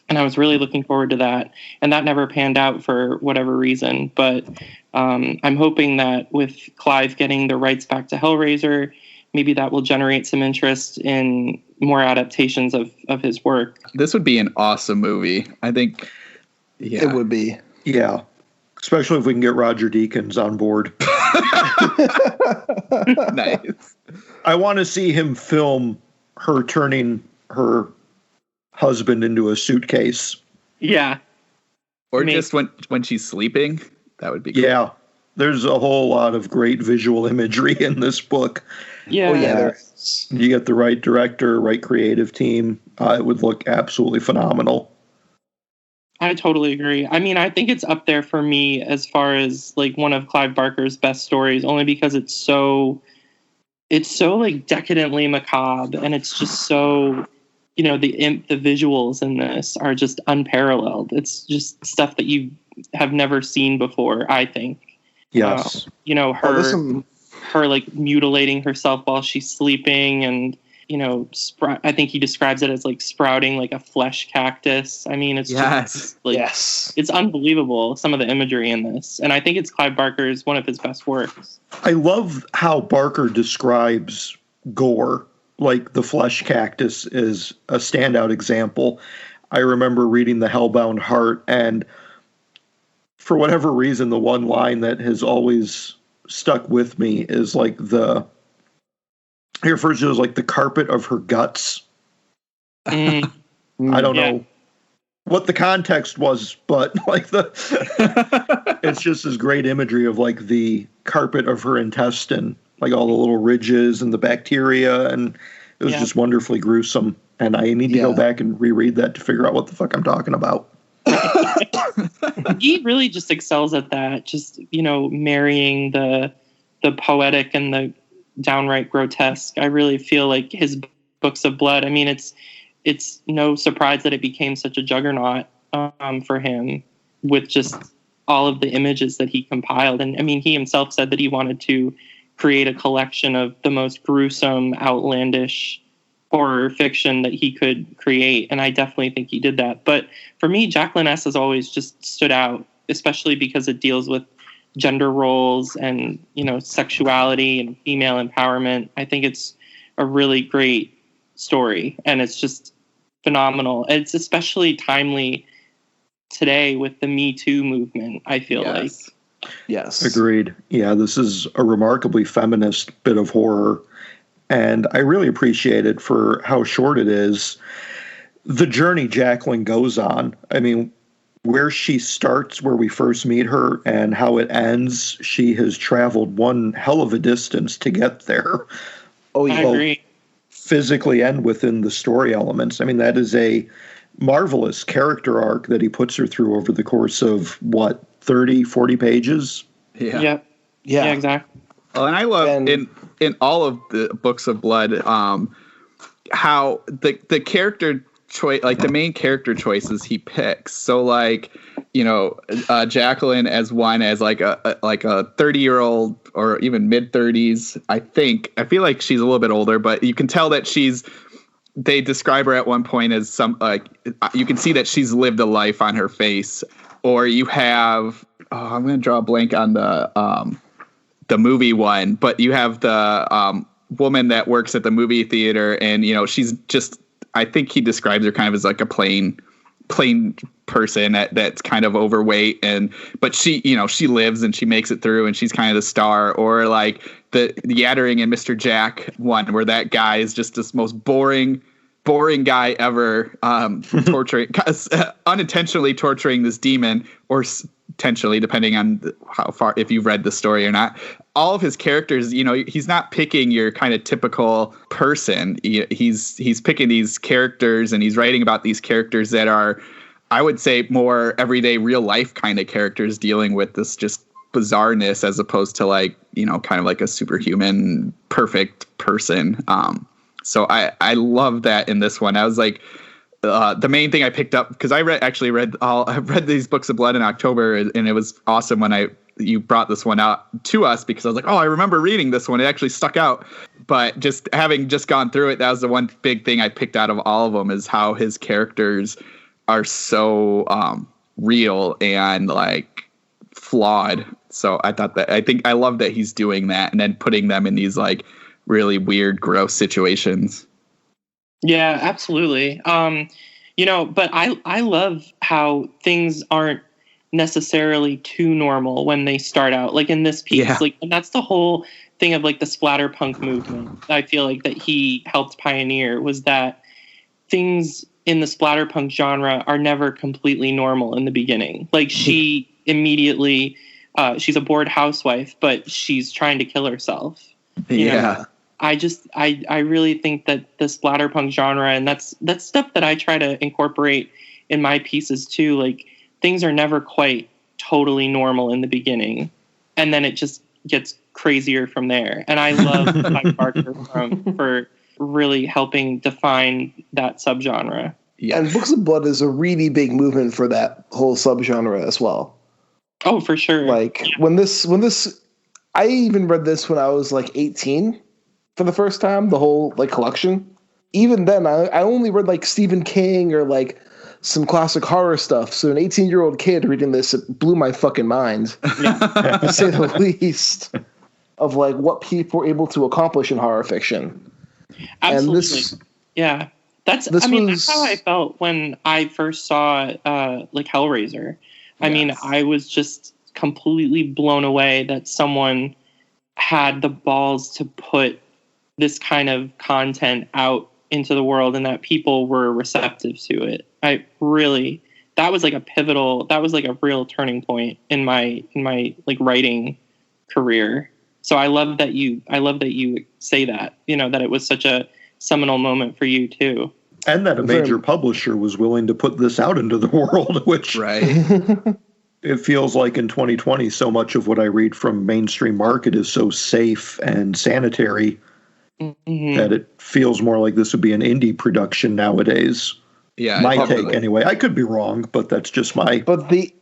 D: and I was really looking forward to that, and that never panned out for whatever reason. But I'm hoping that with Clive getting the rights back to Hellraiser, maybe that will generate some interest in more adaptations of his work. This
C: would be an awesome movie. I think. Yeah.
B: It would be.
E: Yeah. Especially if we can get Roger Deakins on board.
C: Nice.
E: I want to see him film her turning her husband into a suitcase.
D: Yeah.
C: Or just when she's sleeping. That would be cool.
E: Yeah. There's a whole lot of great visual imagery in this book.
D: Yeah.
B: Oh, yeah.
E: You get the right director, right creative team. It would look absolutely phenomenal.
D: I totally agree. I mean, I think it's up there for me as far as like one of Clive Barker's best stories, only because it's so like decadently macabre, and it's just so, the visuals in this are just unparalleled. It's just stuff that you have never seen before, I think.
E: Yes.
D: Her like mutilating herself while she's sleeping, and I think he describes it as like sprouting like a flesh cactus. I mean, it's just like, it's unbelievable, some of the imagery in this. And I think it's Clive Barker's one of his best works.
E: I love how Barker describes gore. Like the flesh cactus is a standout example. I remember reading The Hellbound Heart, and for whatever reason, the one line that has always stuck with me is like he refers to it as like the carpet of her guts. I don't know what the context was, but like it's just this great imagery of like the carpet of her intestine. like all the little ridges and the bacteria, and it was just wonderfully gruesome. And I need to go back and reread that to figure out what the fuck I'm talking about.
D: He really just excels at that. Just, marrying the poetic and the downright grotesque. I really feel like his Books of Blood, I mean, it's no surprise that it became such a juggernaut for him with just all of the images that he compiled. And I mean, he himself said that he wanted to create a collection of the most gruesome, outlandish horror fiction that he could create. And I definitely think he did that. But for me, Jacqueline Ess has always just stood out, especially because it deals with gender roles and, sexuality and female empowerment. I think it's a really great story, and it's just phenomenal. It's especially timely today with the Me Too movement, I feel like.
B: Yes.
E: Agreed. Yeah, this is a remarkably feminist bit of horror, and I really appreciate it for how short it is. The journey Jacqueline goes on, I mean, where she starts, where we first meet her, and how it ends, she has traveled one hell of a distance to get there.
B: Oh, yeah.
D: I agree.
E: Physically and within the story elements. I mean, that is a marvelous character arc that he puts her through over the course of, 30, 40 pages?
D: Yeah, exactly.
C: Well, and I love in all of the Books of Blood, how the character choice, like the main character choices he picks. So Jacqueline as one, as like a 30-year-old or even mid-30s. I feel like she's a little bit older, but you can tell that they describe her at one point as you can see that she's lived a life on her face. Or you have, I'm going to draw a blank on the movie one, but you have the woman that works at the movie theater, and she's just, I think he describes her kind of as like a plain person that's kind of overweight, but she lives and she makes it through, and she's kind of the star. Or like the Yattering and Mr. Jack one, where that guy is just this most boring guy ever, unintentionally torturing this demon, or intentionally, depending on how far, if you've read the story or not. All of his characters, he's not picking your kind of typical person. He's picking these characters, and he's writing about these characters that are, I would say, more everyday real life kind of characters dealing with this just bizarreness, as opposed to kind of like a superhuman perfect person. So I love that in this one. I was like, the main thing I picked up, because I've read these Books of Blood in October, and it was awesome when you brought this one out to us, because I was like, oh, I remember reading this one. It actually stuck out. But just having just gone through it, that was the one big thing I picked out of all of them, is how his characters are so real and flawed. So I love that he's doing that, and then putting them in these really weird, gross situations.
D: Yeah, absolutely. But I love how things aren't necessarily too normal when they start out, like in this piece.
C: Yeah.
D: And that's the whole thing of the splatterpunk movement. I feel like that he helped pioneer, was that things in the splatterpunk genre are never completely normal in the beginning. She immediately, she's a bored housewife, but she's trying to kill herself.
C: Yeah.
D: I really think that the splatterpunk genre, and that's stuff that I try to incorporate in my pieces too. Things are never quite totally normal in the beginning, and then it just gets crazier from there. And I love Clive Barker for really helping define that subgenre.
B: Yeah. And Books of Blood is a really big movement for that whole subgenre as well.
D: Oh, for sure.
B: When this, I even read this when I was 18 for the first time, the whole collection. Even then, I only read Stephen King or some classic horror stuff. So an 18-year-old kid reading this, it blew my fucking mind, to say the least, of what people were able to accomplish in horror fiction.
D: Absolutely. That's how I felt when I first saw Hellraiser. I mean, I was just completely blown away that someone had the balls to put this kind of content out into the world, and that people were receptive to it. That was a real turning point in my writing career. So I love that you say that, that it was such a seminal moment for you too.
E: And that a major publisher was willing to put this out into the world, which it feels like in 2020, so much of what I read from mainstream market is so safe and sanitary that it feels more like this would be an indie production nowadays.
C: Yeah,
E: my take anyway. I could be wrong, but that's just my.
B: But the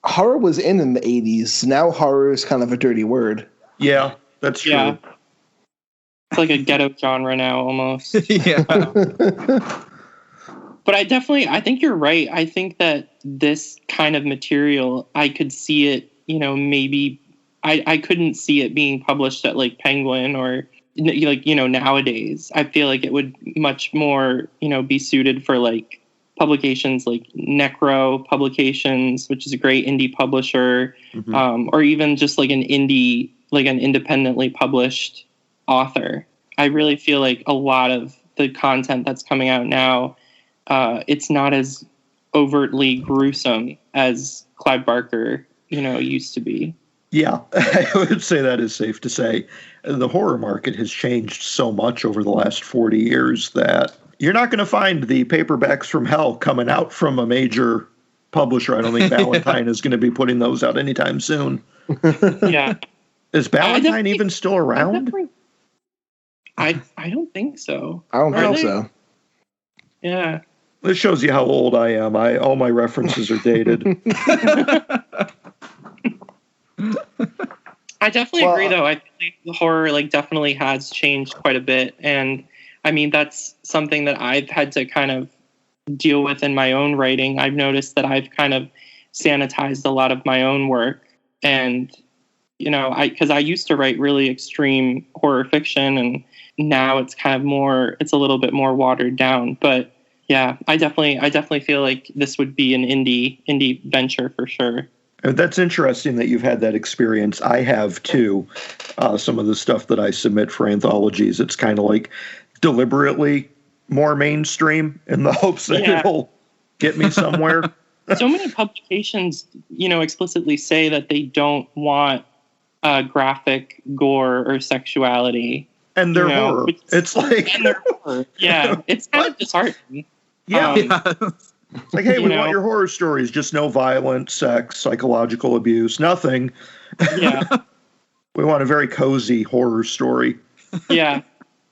B: horror was in the 80s. Now horror is kind of a dirty word.
E: Yeah, that's true. Yeah.
D: It's like a ghetto genre now almost.
C: Yeah.
D: But I think you're right. I think that this kind of material, I could see it, maybe I couldn't see it being published at like Penguin or like, nowadays. I feel like it would much more, be suited for like publications like Necro Publications, which is a great indie publisher, or even just like an independently published author. I really feel like a lot of the content that's coming out now, it's not as overtly gruesome as Clive Barker, used to be.
E: Yeah, I would say that is safe to say. The horror market has changed so much over the last 40 years that you're not going to find the paperbacks from hell coming out from a major publisher. I don't think Valentine is going to be putting those out anytime soon.
D: Yeah.
E: Is Valentine even still around?
D: I don't think so.
B: I don't think so.
D: Yeah.
E: This shows you how old I am. All my references are dated.
D: I definitely agree, though. I think the horror definitely has changed quite a bit, and I mean that's something that I've had to kind of deal with in my own writing. I've noticed that I've kind of sanitized a lot of my own work, and because I used to write really extreme horror fiction, and now it's kind of it's a little bit more watered down. But yeah, I definitely feel like this would be an indie venture for sure.
E: That's interesting that you've had that experience. I have too. Some of the stuff that I submit for anthologies, it's kind of like deliberately more mainstream in the hopes that it'll get me somewhere.
D: So many publications, explicitly say that they don't want graphic gore or sexuality.
E: And they're horror. It's like...
D: And they're horror. Yeah, it's kind of disheartening.
E: Yeah. It's like, hey, we want your horror stories, just no violence, sex, psychological abuse, nothing.
D: Yeah.
E: We want a very cozy horror story.
D: Yeah.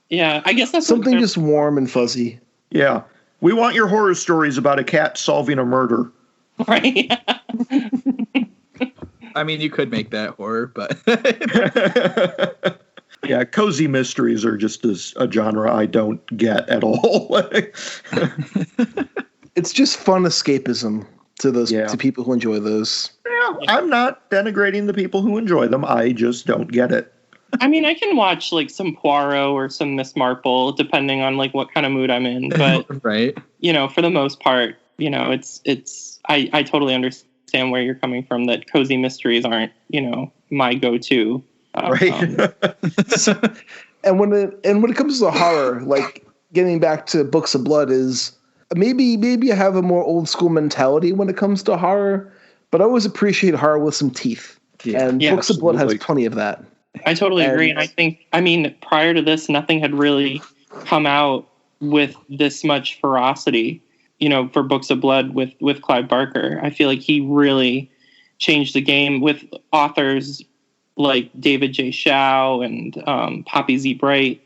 D: Yeah, I guess that's
B: something just warm and fuzzy.
E: Yeah. We want your horror stories about a cat solving a murder.
D: Right.
C: I mean, you could make that horror, but...
E: Yeah, cozy mysteries are just a genre I don't get at all.
B: It's just fun escapism to to people who enjoy those.
E: Yeah, I'm not denigrating the people who enjoy them. I just don't get it.
D: I mean, I can watch some Poirot or some Miss Marple, depending on what kind of mood I'm in. But
C: right,
D: for the most part, it's I totally understand where you're coming from. That cozy mysteries aren't my go-to.
E: Right.
B: And when it comes to horror, getting back to Books of Blood is maybe I have a more old school mentality when it comes to horror, but I always appreciate horror with some teeth.
E: Yeah.
B: And Books of Blood has plenty of that.
D: I totally agree. And I think, prior to this, nothing had really come out with this much ferocity, for Books of Blood with Clive Barker. I feel like he really changed the game with authors like David J. Shaw and Poppy Z. Bright.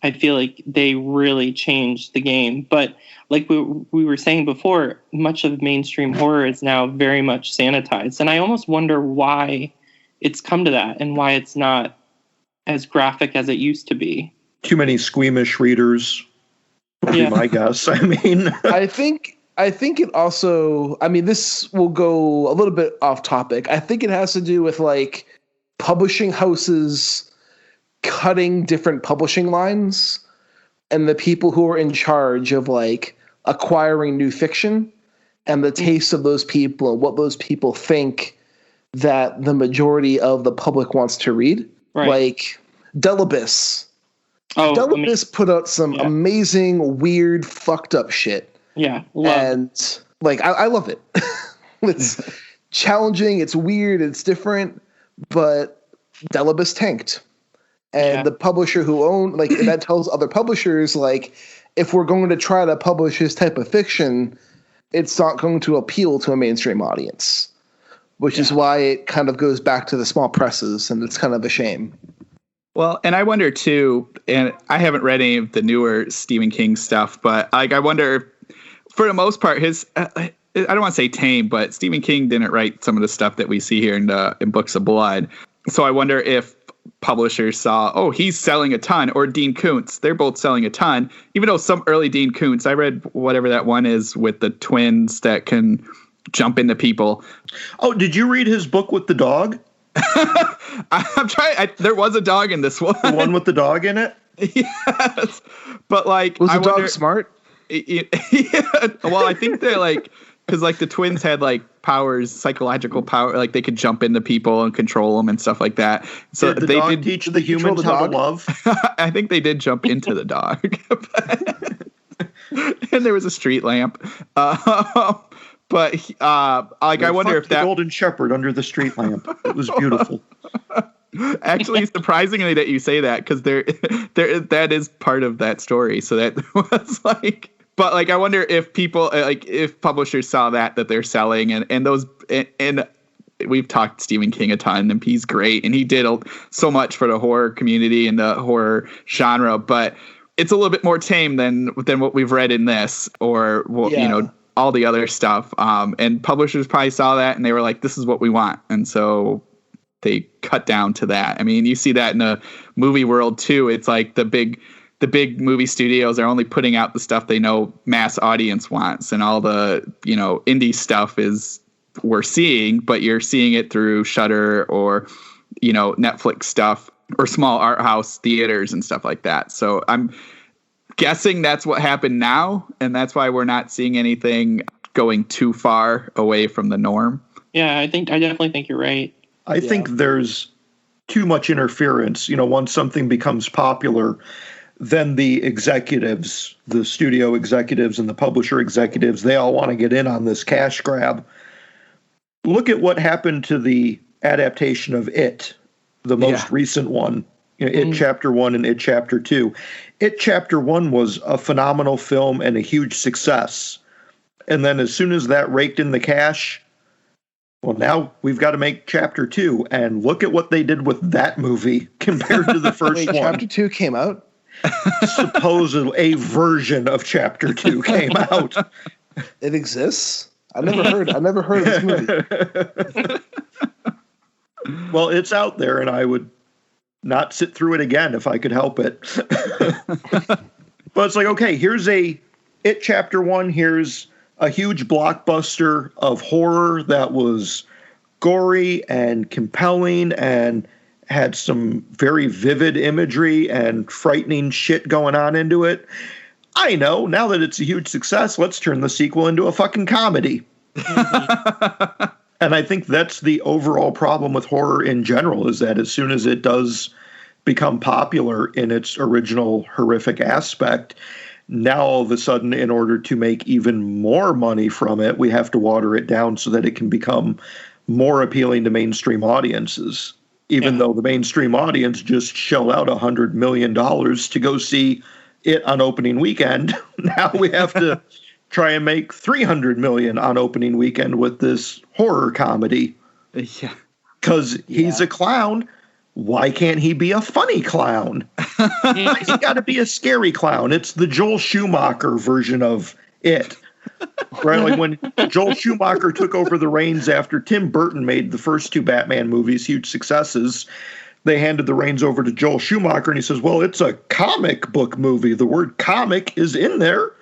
D: I feel like they really changed the game. But like we were saying before, much of mainstream horror is now very much sanitized. And I almost wonder why it's come to that and why it's not as graphic as it used to be.
E: Too many squeamish readers would be my guess. I
B: think it also, this will go a little bit off topic. I think it has to do with publishing houses cutting different publishing lines and the people who are in charge of acquiring new fiction and the taste of those people and what those people think that the majority of the public wants to read.
D: Right.
B: Delibis. Delibis put out some amazing, weird, fucked up shit.
D: Yeah.
B: And I love it. It's challenging. It's weird. It's different. But Delibis tanked. And the publisher who owned, like, that tells other publishers, like, if we're going to try to publish this type of fiction, it's not going to appeal to a mainstream audience, which is why it kind of goes back to the small presses, and it's kind of a shame.
C: Well, and I wonder too, and I haven't read any of the newer Stephen King stuff, but like I wonder if, for the most part, his I don't want to say tame, but Stephen King didn't write some of the stuff that we see here in Books of Blood. So I wonder if publishers saw, oh, he's selling a ton, or Dean Koontz, they're both selling a ton, even though some early Dean Koontz, I read whatever that one is with the twins that can jump into people.
E: Oh, did you read his book with the dog?
C: I'm trying. There was a dog in this one.
E: The one with the dog in it?
C: Yes. But like,
B: was the dog smart?
C: Yeah. Well, I think they're like, because like the twins had like powers, psychological power, like they could jump into people and control them and stuff like that. So
E: did the
C: they
E: dog
C: did
E: teach the humans how to love.
C: I think they did jump into the dog. And there was a street lamp. But like, I wonder if that
E: golden shepherd under the street lamp. It was beautiful.
C: Actually, surprisingly that you say that, because there that is part of that story. So that was like, but like, I wonder if people, like, if publishers saw that they're selling, and those, and we've talked Stephen King a ton, and he's great, and he did so much for the horror community and the horror genre, but it's a little bit more tame than what we've read in this, or you know, all the other stuff. And publishers probably saw that and they were like, this is what we want. And so they cut down to that. I mean, you see that in the movie world too. It's like the big movie studios are only putting out the stuff they know mass audience wants, and all the, you know, indie stuff is we're seeing, but you're seeing it through Shudder or, you know, Netflix stuff or small art house theaters and stuff like that. So I'm guessing that's what happened now, and that's why we're not seeing anything going too far away from the norm.
D: Yeah, I definitely think you're right.
E: I think there's too much interference. You know, once something becomes popular, then the executives, the studio executives and the publisher executives, they all want to get in on this cash grab. Look at what happened to the adaptation of It, the most recent one. You know, It Chapter 1 and It Chapter 2. It Chapter 1 was a phenomenal film and a huge success. And then as soon as that raked in the cash, well, now we've got to make Chapter 2. And look at what they did with that movie compared to the first one.
B: Chapter 2 came out?
E: Supposedly a version of Chapter 2 came out.
B: It exists? I never heard of this movie.
E: Well, it's out there, and I would not sit through it again if I could help it. But it's like, okay, here's It Chapter 1. Here's a huge blockbuster of horror that was gory and compelling and had some very vivid imagery and frightening shit going on into it. I know, now that it's a huge success, let's turn the sequel into a fucking comedy. And I think that's the overall problem with horror in general, is that as soon as it does become popular in its original horrific aspect, now all of a sudden, in order to make even more money from it, we have to water it down so that it can become more appealing to mainstream audiences. Even though the mainstream audience just shelled out $100 million to go see it on opening weekend, now we have to try and make $300 million on opening weekend with this horror comedy.
C: Yeah.
E: Because he's a clown. Why can't he be a funny clown? He's got to be a scary clown. It's the Joel Schumacher version of It. Right? Like when Joel Schumacher took over the reins after Tim Burton made the first two Batman movies huge successes, they handed the reins over to Joel Schumacher, and he says, well, it's a comic book movie. The word comic is in there.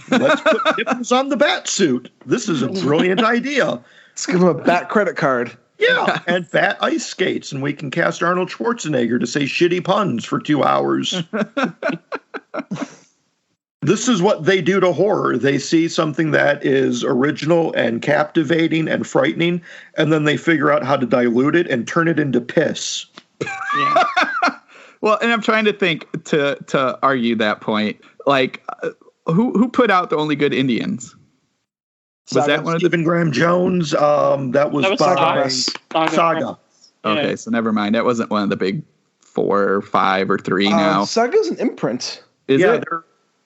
E: Let's put nipples on the bat suit. This is a brilliant idea.
B: Let's give him a bat credit card.
E: Yeah, and bat ice skates, and we can cast Arnold Schwarzenegger to say shitty puns for 2 hours. This is what they do to horror. They see something that is original and captivating and frightening, and then they figure out how to dilute it and turn it into piss.
D: Yeah.
C: Well, and I'm trying to think to argue that point. Like, who put out The Only Good Indians? Was that one of
E: Stephen Graham Jones? That was by
D: Saga.
E: Saga.
C: Okay, so never mind. That wasn't one of the big 4 or 5 or 3 now.
B: Saga's an imprint.
C: Is it?
E: They're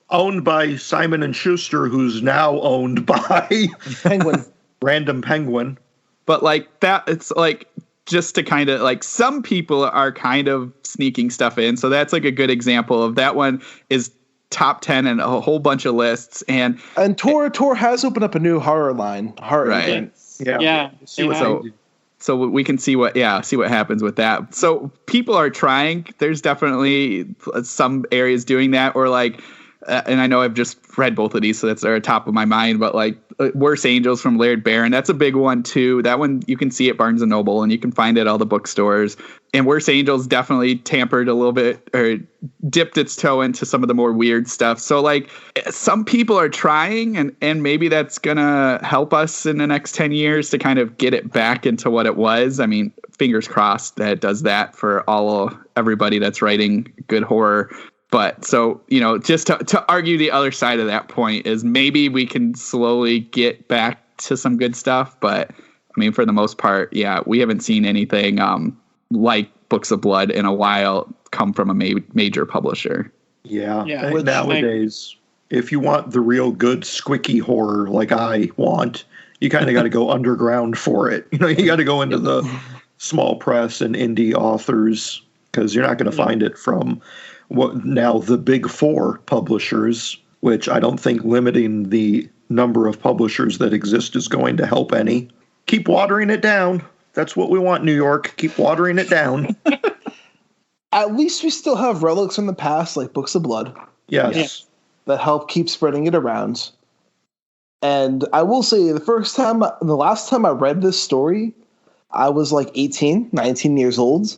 E: owned by Simon & Schuster, who's now owned by
B: Penguin.
E: Random Penguin.
C: But like that, it's like just to kind of like some people are kind of sneaking stuff in. So that's like a good example of that one is top 10 and a whole bunch of lists. And
B: Tor has opened up a new horror line.
C: Right.
D: Yeah.
C: So we can see what happens with that. So people are trying. There's definitely some areas doing that, or like, and I know I've just read both of these, so that's at top of my mind. But like, Worse Angels from Laird Barron, that's a big one too. That one you can see at Barnes and Noble, and you can find it at all the bookstores. And Worse Angels definitely tampered a little bit, or dipped its toe into some of the more weird stuff. So like, some people are trying, and maybe that's gonna help us in the next 10 years to kind of get it back into what it was. I mean, fingers crossed that it does that for everybody that's writing good horror. But so, just to argue the other side of that point is maybe we can slowly get back to some good stuff. But I mean, for the most part, we haven't seen anything like Books of Blood in a while come from a major publisher.
E: Yeah. Nowadays, if you want the real good squicky horror like I want, you kind of got to go underground for it. You got to go into the small press and indie authors, because you're not going to find it from now the big 4 publishers, which I don't think limiting the number of publishers that exist is going to help any. Keep watering it down. That's what we want, New York. Keep watering it down.
B: At least we still have relics from the past, like Books of Blood.
E: Yes.
B: That help keep spreading it around. And I will say, the last time I read this story, I was like 18, 19 years old.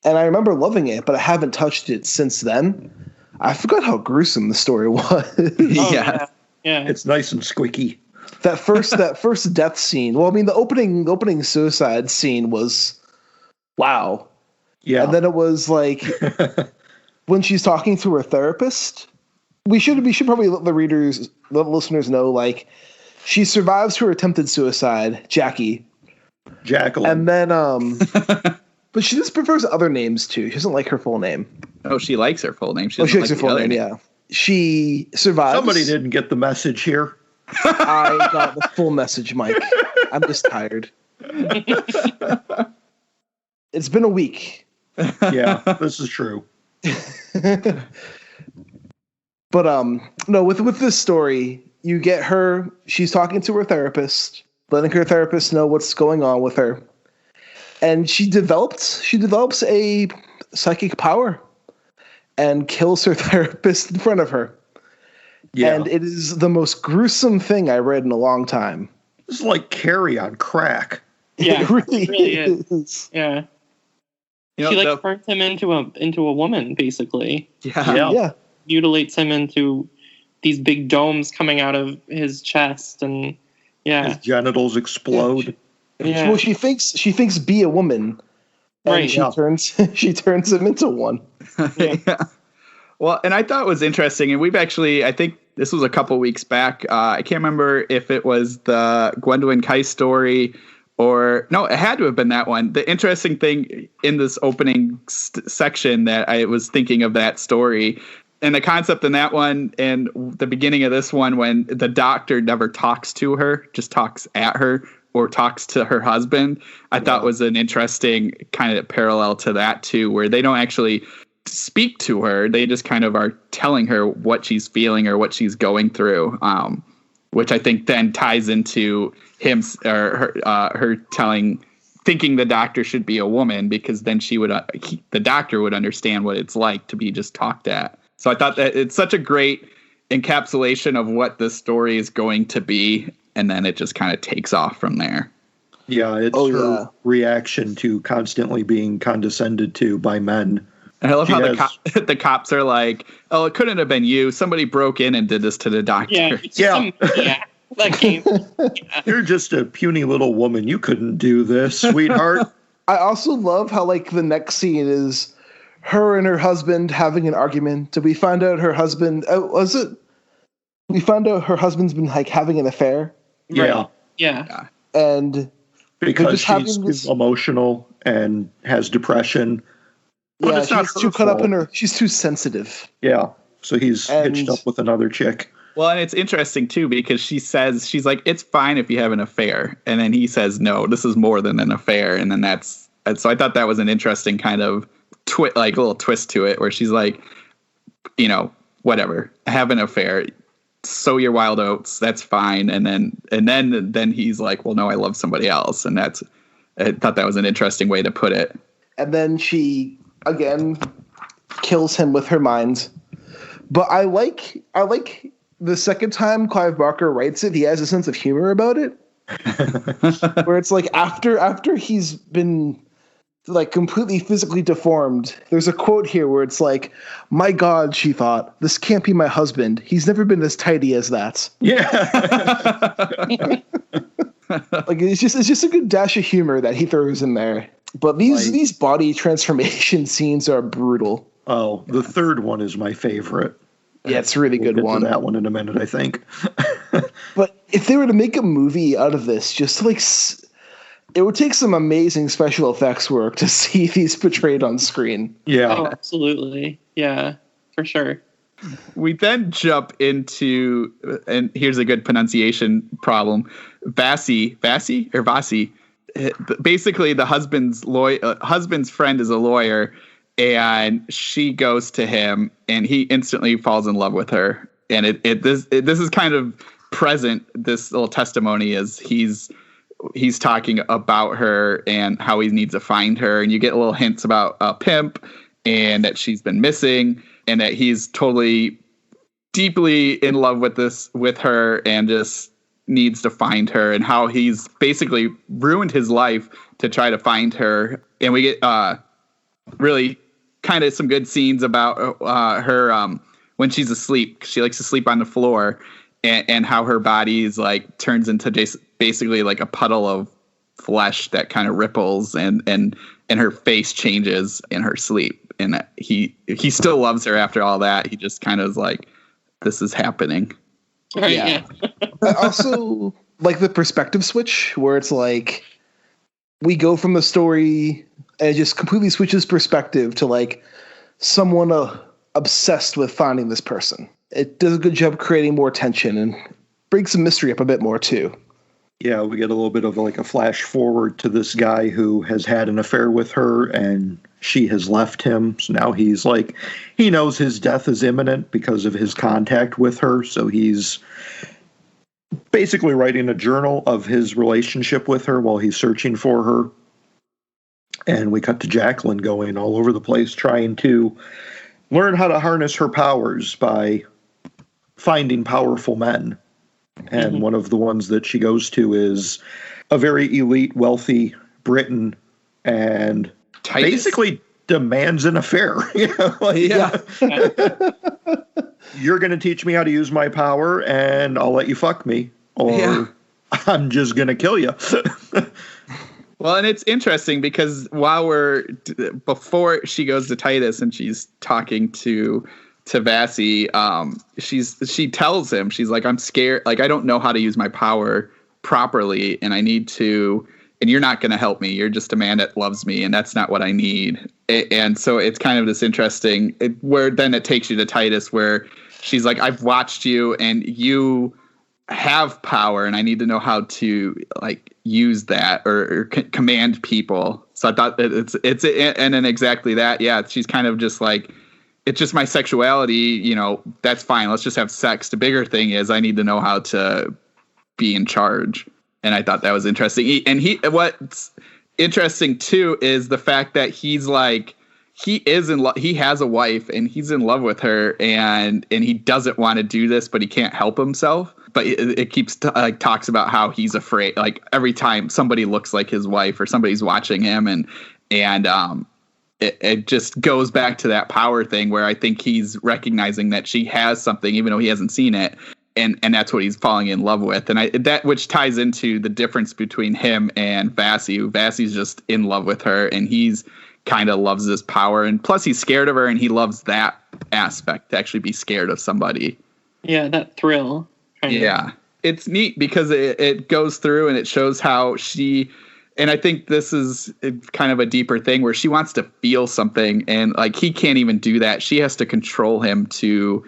B: And I remember loving it, but I haven't touched it since then. I forgot how gruesome the story was.
D: Yeah.
E: It's nice and squeaky.
B: That first death scene. Well, I mean, the opening suicide scene was wow. Yeah. And then it was like when she's talking to her therapist. We should probably let the listeners know, like, she survives her attempted suicide, Jacqueline. And then but she just prefers other names too. She doesn't like her full name.
C: Oh, she likes her full name.
B: She likes her full name. Yeah. She survives.
E: Somebody didn't get the message here.
B: I got the full message, Mike. I'm just tired. It's been a week.
E: Yeah, this is true.
B: But no, with this story, you get her. She's talking to her therapist, letting her therapist know what's going on with her. And she develops a psychic power and kills her therapist in front of her. Yeah. And it is the most gruesome thing I read in a long time.
E: This is like Carrie on crack.
D: Yeah,
B: it really
D: is. Yeah. She turns him into a woman, basically.
B: Yeah.
D: Mutilates him into these big domes coming out of his chest, and
E: his genitals explode.
B: Yeah. Well, she thinks be a woman, and
D: right?
B: She turns him into one.
C: Yeah. Well, and I thought it was interesting, and I think this was a couple weeks back. I can't remember if it was the Gwendolyn Kais story or no, it had to have been that one. The interesting thing in this opening section that I was thinking of that story. And the concept in that one and the beginning of this one, when the doctor never talks to her, just talks at her or talks to her husband, I thought was an interesting kind of parallel to that too, where they don't actually speak to her. They just kind of are telling her what she's feeling or what she's going through, which I think then ties into him or her thinking the doctor should be a woman, because then the doctor would understand what it's like to be just talked at. So I thought that it's such a great encapsulation of what this story is going to be, and then it just kind of takes off from there.
E: Yeah, it's her reaction to constantly being condescended to by men.
C: And I love how the cops are like, "Oh, it couldn't have been you. Somebody broke in and did this to the doctor."
D: That game.
E: You're just a puny little woman. You couldn't do this, sweetheart.
B: I also love how, like, the next scene is her and her husband having an argument. Did we find out her husband? We found out her husband's been like having an affair.
E: Yeah.
D: Yeah.
B: And
E: because she's emotional and has depression,
B: Yeah,
E: it's not
B: she's
E: her
B: too caught up in
E: fault.
B: her. She's too sensitive.
E: Yeah. So he's hitched up with another chick.
C: Well, and it's interesting too because she's like, it's fine if you have an affair, and then he says, no, this is more than an affair, and then so I thought that was an interesting kind of like a little twist to it, where she's like, whatever, have an affair, sow your wild oats, that's fine, and then he's like, well, no, I love somebody else, and I thought that was an interesting way to put it.
B: And then she again kills him with her mind. But I like the second time Clive Barker writes it, he has a sense of humor about it. Where it's like after he's been like completely physically deformed, there's a quote here where it's like, my God, she thought, this can't be my husband. He's never been as tidy as that.
E: Yeah.
B: Like it's just a good dash of humor that he throws in there. But these body transformation scenes are brutal.
E: Oh, the third one is my favorite.
B: Yeah, it's a really good one.
E: That one in a minute, I think.
B: But if they were to make a movie out of this, just like it would take some amazing special effects work to see these portrayed on screen.
E: Yeah.
D: Oh, absolutely. Yeah, for sure.
C: We then jump into, and here's a good pronunciation problem, Vasi. Basically, the husband's friend is a lawyer, and she goes to him, and he instantly falls in love with her. And this is kind of present. This little testimony is he's talking about her and how he needs to find her, and you get little hints about a pimp and that she's been missing, and that he's totally deeply in love with her and just needs to find her, and how he's basically ruined his life to try to find her. And we get really kind of some good scenes about her when she's asleep. She likes to sleep on the floor, and how her body is like turns into basically like a puddle of flesh that kind of ripples, and her face changes in her sleep. And he still loves her after all that. He just kind of is like, this is happening.
D: Right, yeah.
B: I also like the perspective switch where it's like we go from the story and it just completely switches perspective to like someone obsessed with finding this person. It does a good job creating more tension and brings some mystery up a bit more too.
E: Yeah, we get a little bit of like a flash forward to this guy who has had an affair with her, and she has left him. So now he's like, he knows his death is imminent because of his contact with her. So he's basically writing a journal of his relationship with her while he's searching for her. And we cut to Jacqueline going all over the place, trying to learn how to harness her powers by finding powerful men. And one of the ones that she goes to is a very elite, wealthy Briton, and
C: Titus?
E: Basically demands an affair.
C: Yeah.
E: You're going to teach me how to use my power, and I'll let you fuck me, or I'm just going to kill you.
C: Well, and it's interesting because before she goes to Titus and she's talking to Vasi, she tells him, she's like, I'm scared, like I don't know how to use my power properly, and I need to, and you're not going to help me. You're just a man that loves me, and that's not what I need. And so it's kind of this interesting where then it takes you to Titus, where she's like, I've watched you and you have power, and I need to know how to like use that or command people. So I thought that it's and then exactly that. Yeah. She's kind of just like, it's just my sexuality, that's fine. Let's just have sex. The bigger thing is I need to know how to be in charge. And I thought that was interesting. What's interesting too is the fact that he's like, he is in love. He has a wife and he's in love with her, and he doesn't want to do this, but he can't help himself. But it keeps talks about how he's afraid. Like every time somebody looks like his wife or somebody's watching him, and it just goes back to that power thing where I think he's recognizing that she has something, even though he hasn't seen it. And that's what he's falling in love with. And that which ties into the difference between him and Vasi. Vasi's just in love with her, and he's kind of loves this power. And plus he's scared of her, and he loves that aspect, to actually be scared of somebody.
D: Yeah, that thrill.
C: Yeah. It's neat because it goes through and it shows how she And I think this is kind of a deeper thing where she wants to feel something, and like he can't even do that. She has to control him to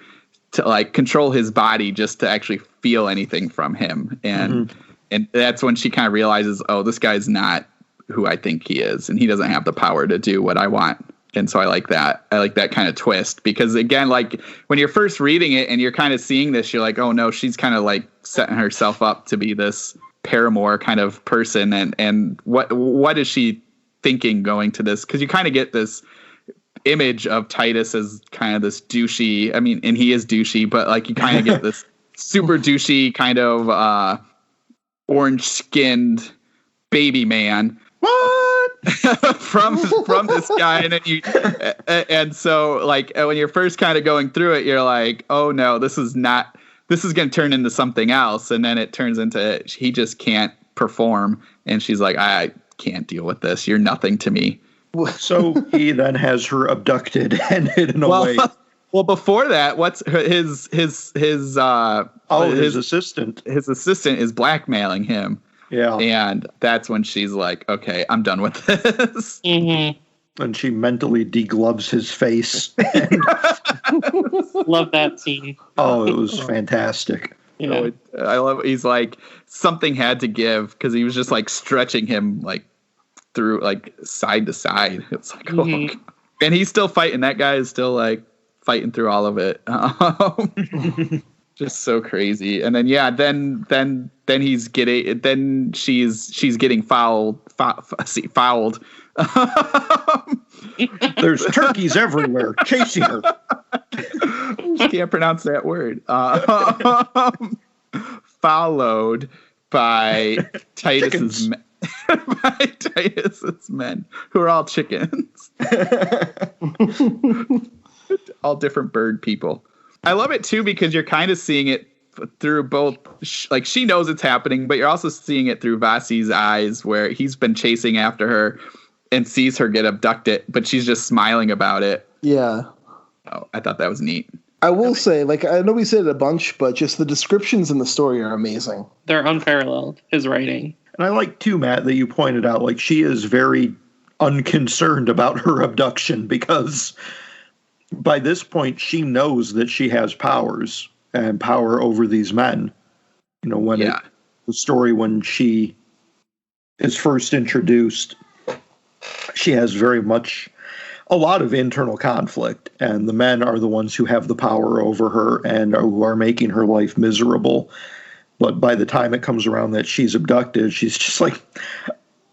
C: like control his body just to actually feel anything from him. And and that's when she kind of realizes, oh, this guy's not who I think he is, and he doesn't have the power to do what I want. And so I like that. I like that kind of twist, because again, like when you're first reading it and you're kind of seeing this, you're like, oh no, she's kind of like setting herself up to be this paramour kind of person. And what is she thinking going to this? Because you kind of get this image of Titus as kind of this douchey. I mean, and he is douchey, but like you kind of get this super douchey kind of orange skinned baby man. What from this guy, and then and so like when you're first kind of going through it, you're like, oh no, this is going to turn into something else, and then it turns into he just can't perform, and she's like, I can't deal with this. You're nothing to me.
E: So he then has her abducted and hidden away.
C: Well, before that, what's his
E: assistant?
C: His assistant is blackmailing him.
E: Yeah.
C: And that's when she's like, okay, I'm done with this.
D: Mm-hmm.
E: And she mentally degloves his face.
D: Love that scene.
E: Oh, it was fantastic.
D: Yeah.
C: So I love, he's like, something had to give, because he was just like stretching him like through like side to side. It's like, oh, and he's still fighting. That guy is still like fighting through all of it. Just so crazy. And then she's getting fouled.
E: There's turkeys everywhere chasing her.
C: Can't pronounce that word. Followed by Titus's men. By Titus's men, who are all chickens. All different bird people. I love it too, because you're kind of seeing it through both, like she knows it's happening, but you're also seeing it through Vasi's eyes, where he's been chasing after her and sees her get abducted, but she's just smiling about it.
B: Yeah.
C: Oh, I thought that was neat.
B: I will say, like, I know we said it a bunch, but just the descriptions in the story are amazing.
D: They're unparalleled, his writing.
E: And I like too, Matt, that you pointed out, like, she is very unconcerned about her abduction, because by this point, she knows that she has powers and power over these men. You know, when the story, when she is first introduced, she has very much a lot of internal conflict, and the men are the ones who have the power over her and who are making her life miserable. But by the time it comes around that she's abducted, she's just like,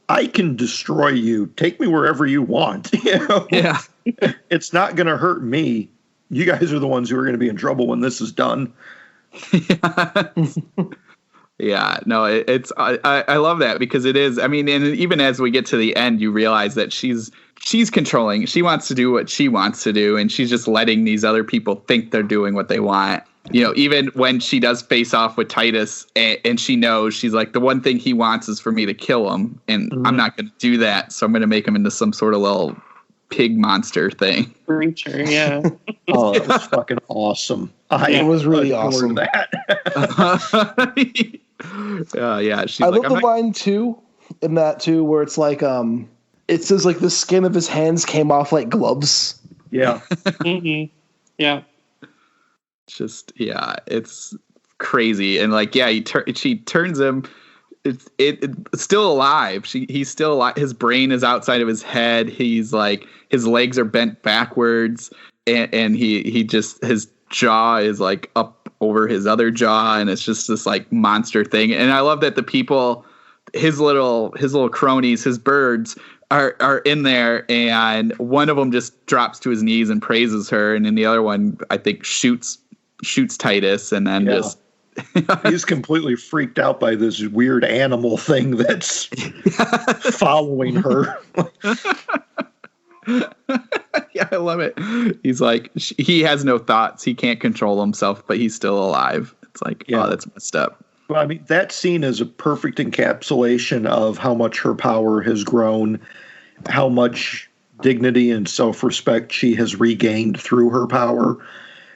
E: I can destroy you. Take me wherever you want. You know?
C: Yeah.
E: It's not going to hurt me. You guys are the ones who are going to be in trouble when this is done.
C: Yeah, no, it's I love that, because it is. I mean, and even as we get to the end, you realize that she's controlling. She wants to do what she wants to do, and she's just letting these other people think they're doing what they want. You know, even when she does face off with Titus, and she knows, she's like, the one thing he wants is for me to kill him, and I'm not going to do that, so I'm going to make him into some sort of little pig monster thing.
D: Creature, yeah.
E: Oh, it was fucking awesome.
B: It was really awesome.
E: That.
C: Yeah, she's
B: I
C: like,
B: love the line too, in that too, where it's like, it says like the skin of his hands came off like gloves.
E: Yeah.
D: Mm-hmm. Yeah.
C: Just, yeah, it's crazy. And like, yeah, she turns him. It's still alive. He's still alive. His brain is outside of his head. He's like, his legs are bent backwards, and he just, his jaw is like up over his other jaw, and it's just this like monster thing. And I love that the people, his little cronies, his birds are in there, and one of them just drops to his knees and praises her, and then the other one, I think, shoots Titus, and then just
E: he's completely freaked out by this weird animal thing that's following her.
C: Yeah, I love it. He's like, he has no thoughts. He can't control himself, but he's still alive. It's like, oh, that's messed up.
E: Well, I mean, that scene is a perfect encapsulation of how much her power has grown, how much dignity and self-respect she has regained through her power.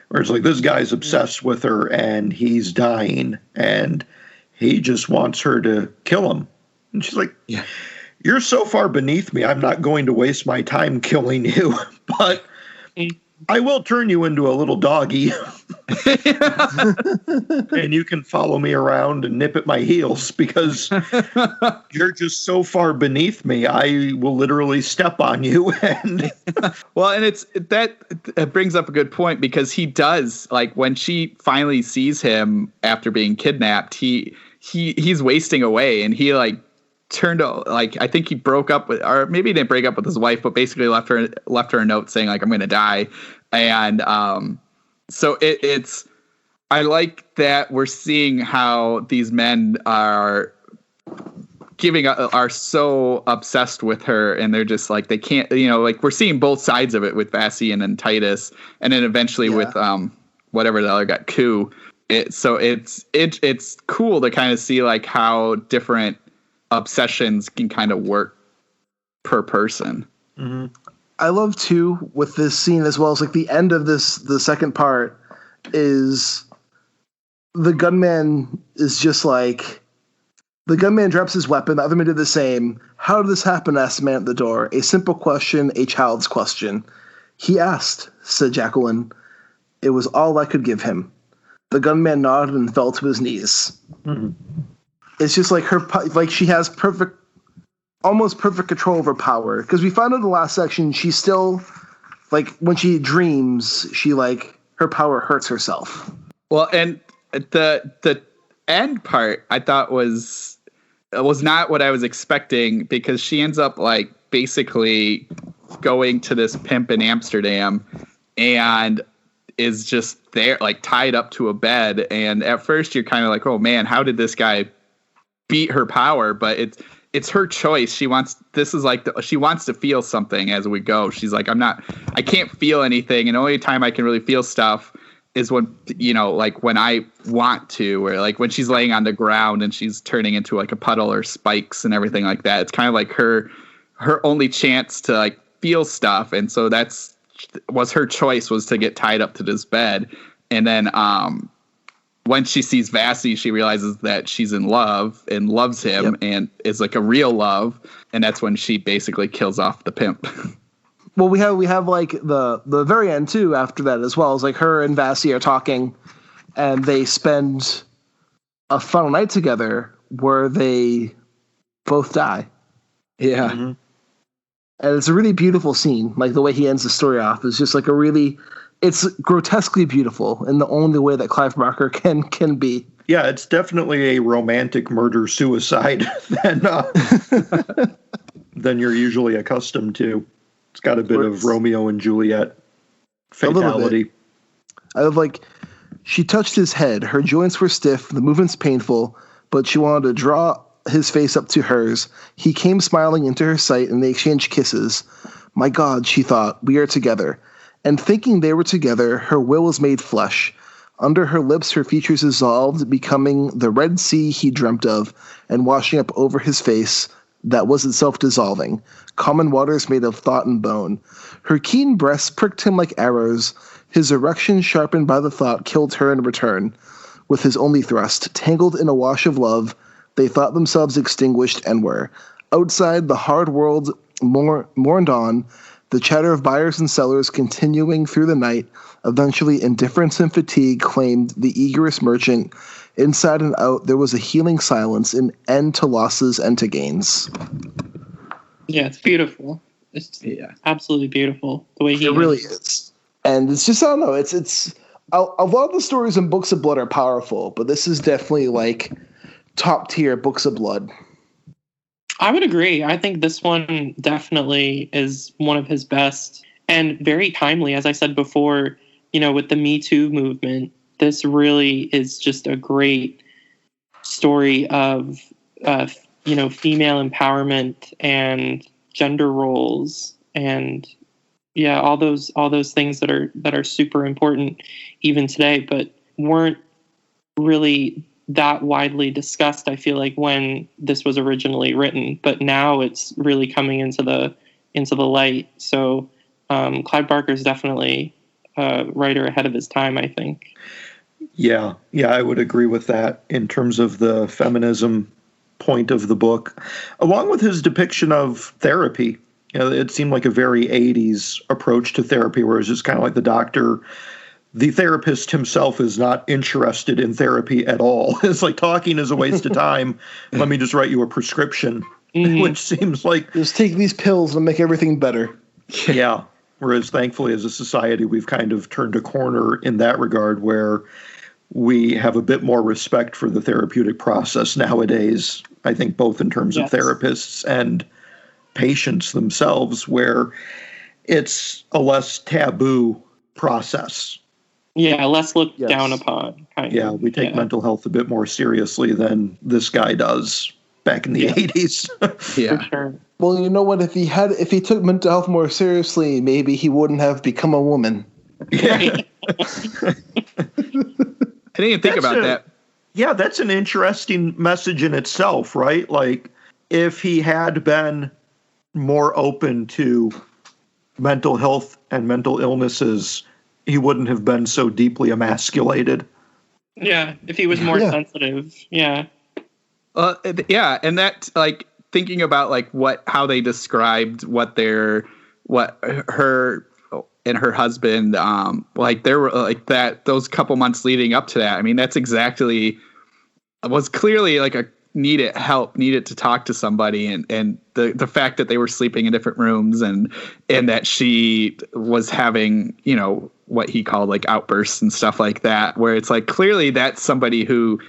E: Where it's like, this guy's obsessed with her and he's dying and he just wants her to kill him. And she's like, You're so far beneath me, I'm not going to waste my time killing you, but I will turn you into a little doggy. And you can follow me around and nip at my heels because you're just so far beneath me. I will literally step on you. And
C: well, and it brings up a good point because he does, like, when she finally sees him after being kidnapped, he's wasting away, and he like turned, like, I think he broke up with, or maybe he didn't break up with his wife, but basically left her a note saying, like, I'm going to die. And so it's I like that we're seeing how these men are so obsessed with her, and they're just like, they can't, like, we're seeing both sides of it with Bassian and Titus, and then eventually with whatever the other guy, Ku. So it's cool to kind of see like how different obsessions can kind of work per person.
B: Mm-hmm. I love too with this scene as well as like the end of the second part is the gunman is just like, the gunman drops his weapon. The other man did the same. How did this happen? Asked the man at the door. A simple question, a child's question. He asked, said Jacqueline. It was all I could give him. The gunman nodded and fell to his knees. Mm-hmm. It's just like her, like she has almost perfect control of her power. Because we found out in the last section, she's still, like, when she dreams, she, like, her power hurts herself.
C: Well, and the end part I thought was not what I was expecting, because she ends up, like, basically going to this pimp in Amsterdam and is just there, like, tied up to a bed. And at first you're kind of like, oh man, how did this guy beat her power? But it's her choice. She wants to feel something as we go. She's like, I can't feel anything. And the only time I can really feel stuff is when, like when I want to, or like when she's laying on the ground and she's turning into like a puddle or spikes and everything like that. It's kind of like her only chance to like feel stuff. And so was her choice, was to get tied up to this bed. And then, when she sees Vassie, she realizes that she's in love and loves him, and is like a real love. And that's when she basically kills off the pimp.
B: Well, we have like the very end too after that as well. It's like her and Vassie are talking, and they spend a final night together where they both die.
C: Yeah.
B: Mm-hmm. And it's a really beautiful scene. Like the way he ends the story off is just like it's grotesquely beautiful in the only way that Clive Barker can be.
E: Yeah, it's definitely a romantic murder-suicide than you're usually accustomed to. It's got a bit of Romeo and Juliet fatality.
B: I love, like, she touched his head. Her joints were stiff, the movements painful, but she wanted to draw his face up to hers. He came smiling into her sight, and they exchanged kisses. My God, she thought, we are together. And thinking they were together, her will was made flesh. Under her lips, her features dissolved, becoming the Red Sea he dreamt of, and washing up over his face that was itself dissolving, common waters made of thought and bone. Her keen breasts pricked him like arrows. His erection, sharpened by the thought, killed her in return. With his only thrust, tangled in a wash of love, they thought themselves extinguished and were. Outside, the hard world mourned on, the chatter of buyers and sellers continuing through the night. Eventually, indifference and fatigue claimed the eagerest merchant. Inside and out, there was a healing silence, an end to losses and to gains.
D: Yeah, it's beautiful. It's absolutely beautiful. The way
B: it really is. And it's just, I don't know, it's a lot of the stories in Books of Blood are powerful, but this is definitely like top tier Books of Blood.
D: I would agree. I think this one definitely is one of his best and very timely. As I said before, with the Me Too movement, this really is just a great story of, female empowerment and gender roles and all those things that are super important even today, but weren't really that widely discussed, I feel like, when this was originally written, but now it's really coming into the light. So Clive Barker is definitely a writer ahead of his time, I think.
E: Yeah, I would agree with that in terms of the feminism point of the book, along with his depiction of therapy. It seemed like a very 80s approach to therapy, where it's just kind of like the therapist himself is not interested in therapy at all. It's like, talking is a waste of time. Let me just write you a prescription, which seems like...
B: Just take these pills and make everything better.
E: Yeah. Whereas thankfully as a society, we've kind of turned a corner in that regard, where we have a bit more respect for the therapeutic process nowadays, I think, both in terms of therapists and patients themselves, where it's a less taboo process.
D: Yeah, less looked down upon.
E: We take mental health a bit more seriously than this guy does back in the 80s.
D: For sure.
B: Well, you know what? If he took mental health more seriously, maybe he wouldn't have become a woman.
E: Yeah.
C: I didn't even think about that.
E: Yeah, that's an interesting message in itself, right? Like, if he had been more open to mental health and mental illnesses, he wouldn't have been so deeply emasculated.
D: Yeah, if he was more sensitive. Yeah.
C: And that, like, thinking about like how they described what her and her husband, like there were like that, those couple months leading up to that. I mean, that's was clearly like a needed to talk to somebody, and the fact that they were sleeping in different rooms and that she was having, what he called like outbursts and stuff like that, where it's like, clearly that's somebody who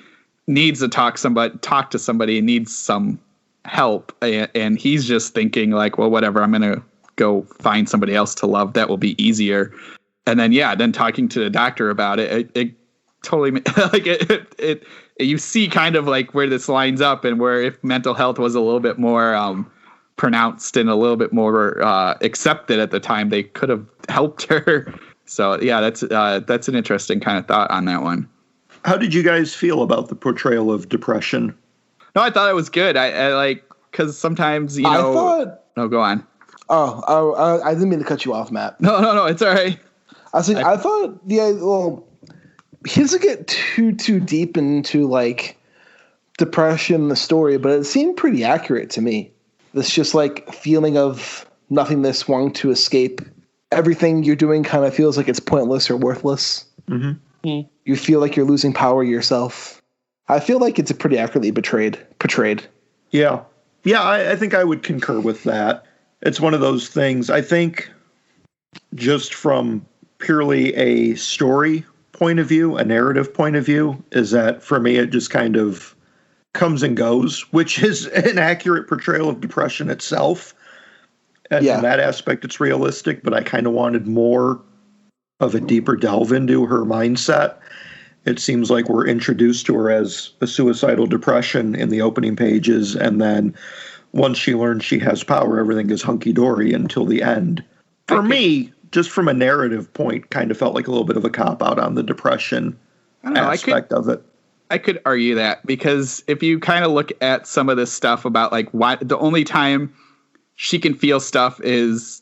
C: needs to talk to somebody and needs some help. And he's just thinking like, well, whatever, I'm going to go find somebody else to love. That will be easier. And then talking to the doctor about it totally like it you see kind of like where this lines up, and where if mental health was a little bit more pronounced and a little bit more accepted at the time, they could have helped her. So yeah, that's an interesting kind of thought on that one.
E: How did you guys feel about the portrayal of depression?
C: No, I thought it was good. I like, because sometimes, I thought... No, go on.
B: Oh, I didn't mean to cut you off, Matt.
C: No, it's all right.
B: I thought, he doesn't get too deep into, like, depression in the story, but it seemed pretty accurate to me. This just, like, feeling of nothingness, wanting to escape. Everything you're doing kind of feels like it's pointless or worthless. Mm-hmm. You feel like you're losing power yourself. I feel like it's pretty accurately portrayed. Yeah.
E: Yeah, I think I would concur with that. It's one of those things, I think, just from purely a story point of view, a narrative point of view, is that for me it just kind of comes and goes, which is an accurate portrayal of depression itself. And in that aspect, it's realistic, but I kind of wanted more of a deeper delve into her mindset. It seems like we're introduced to her as a suicidal depression in the opening pages, and then once she learns she has power, everything is hunky-dory until the end. For me, just from a narrative point, kind of felt like a little bit of a cop-out on the depression aspect of it.
C: I could argue that, because if you kind of look at some of this stuff about like why the only time she can feel stuff is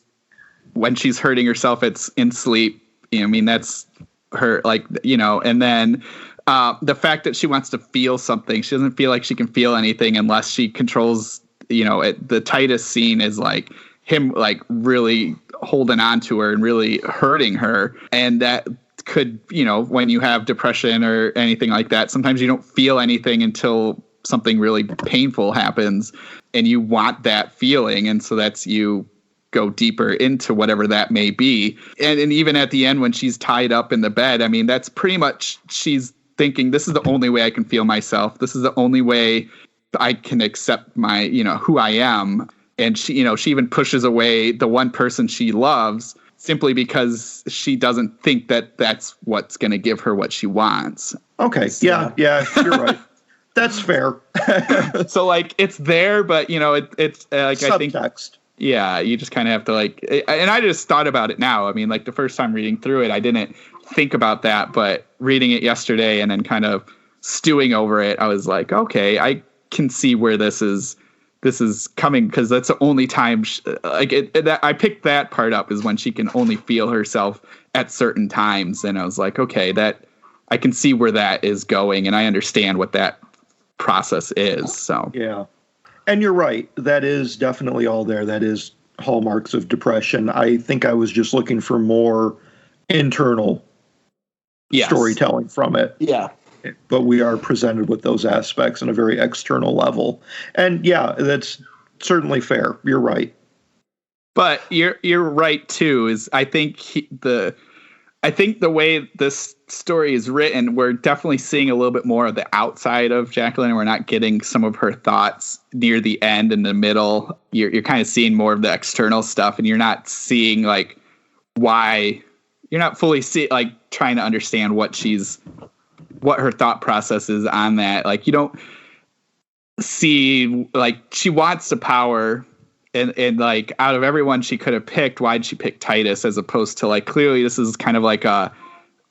C: when she's hurting herself, it's in sleep. I mean, that's her, like, and then the fact that she wants to feel something, she doesn't feel like she can feel anything unless she controls, the tightest scene is like him, like really holding on to her and really hurting her. And that could, when you have depression or anything like that, sometimes you don't feel anything until something really painful happens and you want that feeling. And so that's you go deeper into whatever that may be. And even at the end when she's tied up in the bed, I mean, that's pretty much, she's thinking, this is the only way I can feel myself. This is the only way I can accept my, who I am. And she, she even pushes away the one person she loves simply because she doesn't think that that's what's going to give her what she wants.
E: Okay. So, yeah, you're right. That's fair.
C: So like it's there, but it's like
E: subtext.
C: I think, yeah, you just kind of have to like, and I just thought about it now. I mean, like the first time reading through it, I didn't think about that, but reading it yesterday and then kind of stewing over it, I was like, okay, I can see where this is coming, because that's the only time I picked that part up is when she can only feel herself at certain times. And I was like, okay, that I can see where that is going. And I understand what that process is. So
E: yeah. And you're right. That is definitely all there. That is hallmarks of depression. I think I was just looking for more internal storytelling from it.
B: Yeah.
E: But we are presented with those aspects on a very external level. And yeah, that's certainly fair. You're right.
C: But you're right too. I think the way this story is written, we're definitely seeing a little bit more of the outside of Jacqueline, and we're not getting some of her thoughts near the end and the middle. You're kind of seeing more of the external stuff, and you're not seeing like why. You're not fully trying to understand what her thought process is on that. Like, you don't see, like, she wants the power, and like, out of everyone she could have picked, why'd she pick Titus, as opposed to, like, clearly this is kind of like a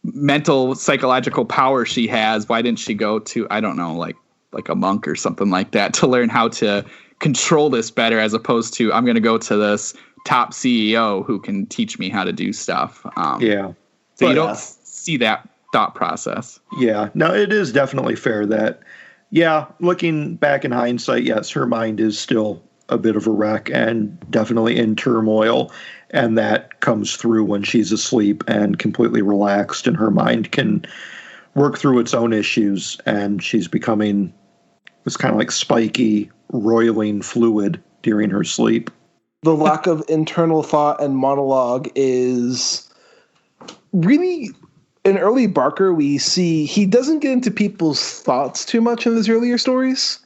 C: mental psychological power she has. Why didn't she go to, I don't know, like a monk or something like that to learn how to control this better, as opposed to, I'm going to go to this top CEO who can teach me how to do stuff. So you don't see that thought process.
E: Yeah, no, it is definitely fair that, looking back in hindsight, yes, her mind is still a bit of a wreck and definitely in turmoil. And that comes through when she's asleep and completely relaxed, and her mind can work through its own issues. And she's becoming this kind of like spiky, roiling fluid during her sleep.
B: The lack of internal thought and monologue is really, in early Barker, we see he doesn't get into people's thoughts too much in his earlier stories.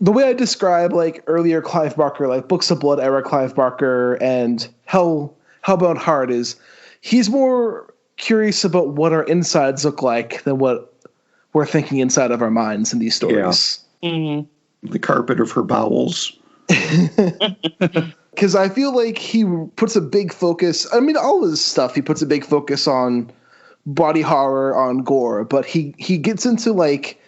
B: The way I describe like earlier Clive Barker, like Books of Blood era Clive Barker and Hellbound Heart, is he's more curious about what our insides look like than what we're thinking inside of our minds in these stories.
E: Yeah. Mm-hmm. The carpet of her bowels.
B: Because I feel like he puts a big focus, I mean, all his stuff, he puts a big focus on body horror, on gore, but he gets into like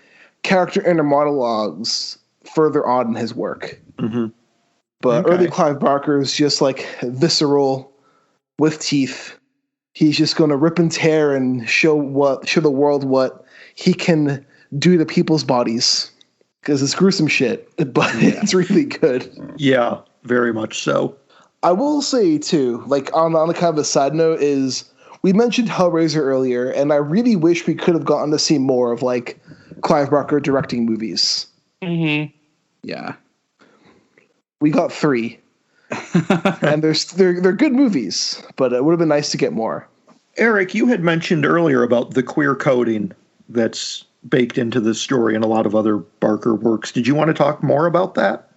B: character inner monologues further on in his work. Mm-hmm. But early Clive Barker is just like visceral with teeth. He's just going to rip and tear and show the world what he can do to people's bodies. Because it's gruesome shit, but it's really good.
E: Yeah, very much so.
B: I will say, too, like on a kind of a side note, is we mentioned Hellraiser earlier, and I really wish we could have gotten to see more of like Clive Barker directing movies.
D: Mm-hmm.
C: Yeah.
B: We got 3. And they're good movies, but it would have been nice to get more.
E: Eric, you had mentioned earlier about the queer coding that's baked into this story and a lot of other Barker works. Did you want to talk more about that?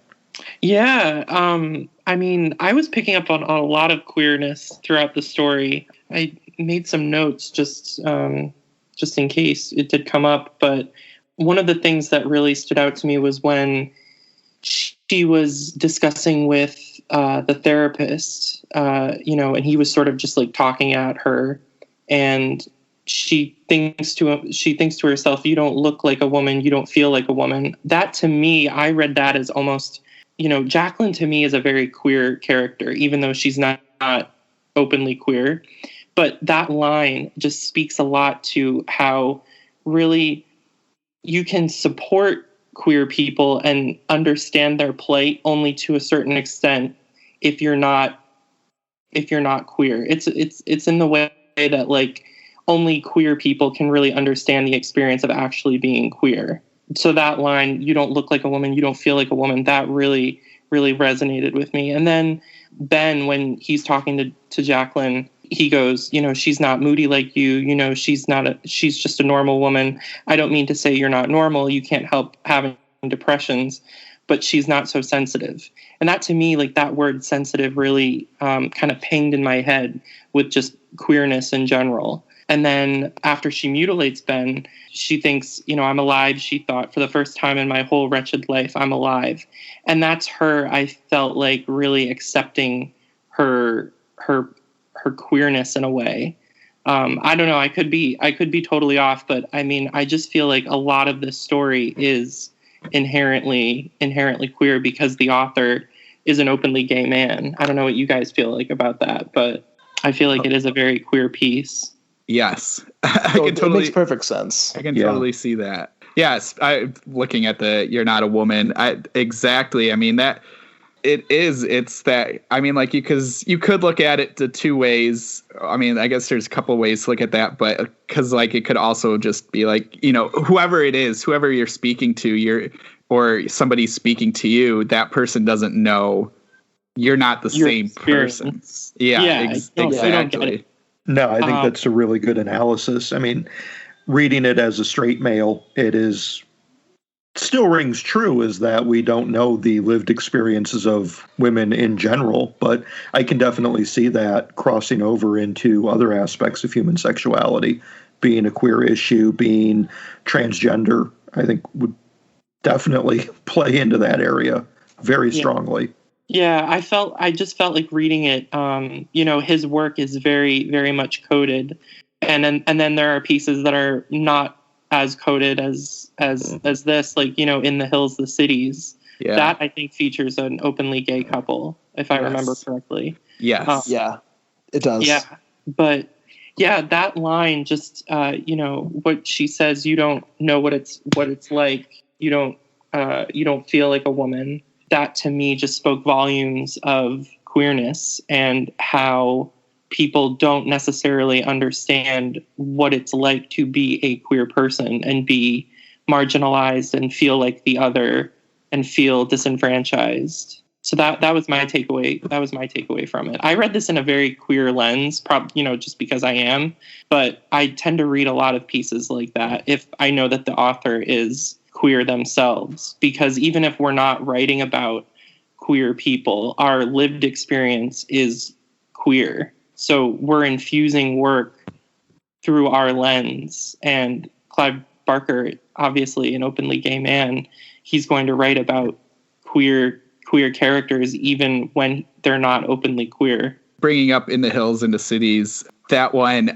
D: Yeah. I mean, I was picking up on a lot of queerness throughout the story. I made some notes just in case it did come up. But one of the things that really stood out to me was when she was discussing with the therapist, and he was sort of just like talking at her, and she thinks to herself, you don't look like a woman, you don't feel like a woman. That, to me, I read that as almost, Jacqueline to me is a very queer character, even though she's not openly queer. But that line just speaks a lot to how really you can support queer people and understand their plight only to a certain extent if you're not queer. It's in the way that like only queer people can really understand the experience of actually being queer. So that line, you don't look like a woman, you don't feel like a woman, that really, really resonated with me. And then Ben, when he's talking to Jacqueline, he goes, she's not moody like you, she's just a normal woman. I don't mean to say you're not normal. You can't help having depressions, but she's not so sensitive. And that, to me, like that word sensitive really kind of pinged in my head with just queerness in general. And then after she mutilates Ben, she thinks, I'm alive. She thought, for the first time in my whole wretched life, I'm alive. And that's her, I felt like, really accepting her queerness in a way. I don't know. I could be totally off, but I mean, I just feel like a lot of this story is inherently queer because the author is an openly gay man. I don't know what you guys feel like about that, but I feel like it is a very queer piece.
C: Yes.
B: It makes perfect sense.
C: I can totally see that. Yes, looking at the "you're not a woman." Exactly. I mean that it is. It's that. I mean, like because you could look at it the two ways. I mean, I guess there's a couple ways to look at that, but because like it could also just be like whoever it is, whoever you're speaking to, or somebody speaking to you, that person doesn't know you're not the same person. Yeah, exactly.
E: No, I think that's a really good analysis. I mean, reading it as a straight male, it is still rings true is that we don't know the lived experiences of women in general, but I can definitely see that crossing over into other aspects of human sexuality, being a queer issue, being transgender, I think would definitely play into that area very strongly.
D: Yeah, I just felt like reading it, his work is very, very much coded. And then there are pieces that are not as coded as this, like, In the Hills, the Cities. Yeah. That I think features an openly gay couple, if I remember correctly.
C: Yes.
B: Yeah, it does.
D: Yeah. But yeah, that line just, what she says, you don't know what it's like. You don't feel like a woman. That to me just spoke volumes of queerness and how people don't necessarily understand what it's like to be a queer person and be marginalized and feel like the other and feel disenfranchised. So that was my takeaway. That was my takeaway from it. I read this in a very queer lens, just because I am, but I tend to read a lot of pieces like that if I know that the author is queer themselves, because even if we're not writing about queer people, our lived experience is queer. So we're infusing work through our lens. And Clive Barker, obviously an openly gay man, he's going to write about queer characters even when they're not openly queer.
C: Bringing up In the Hills and the Cities, that one,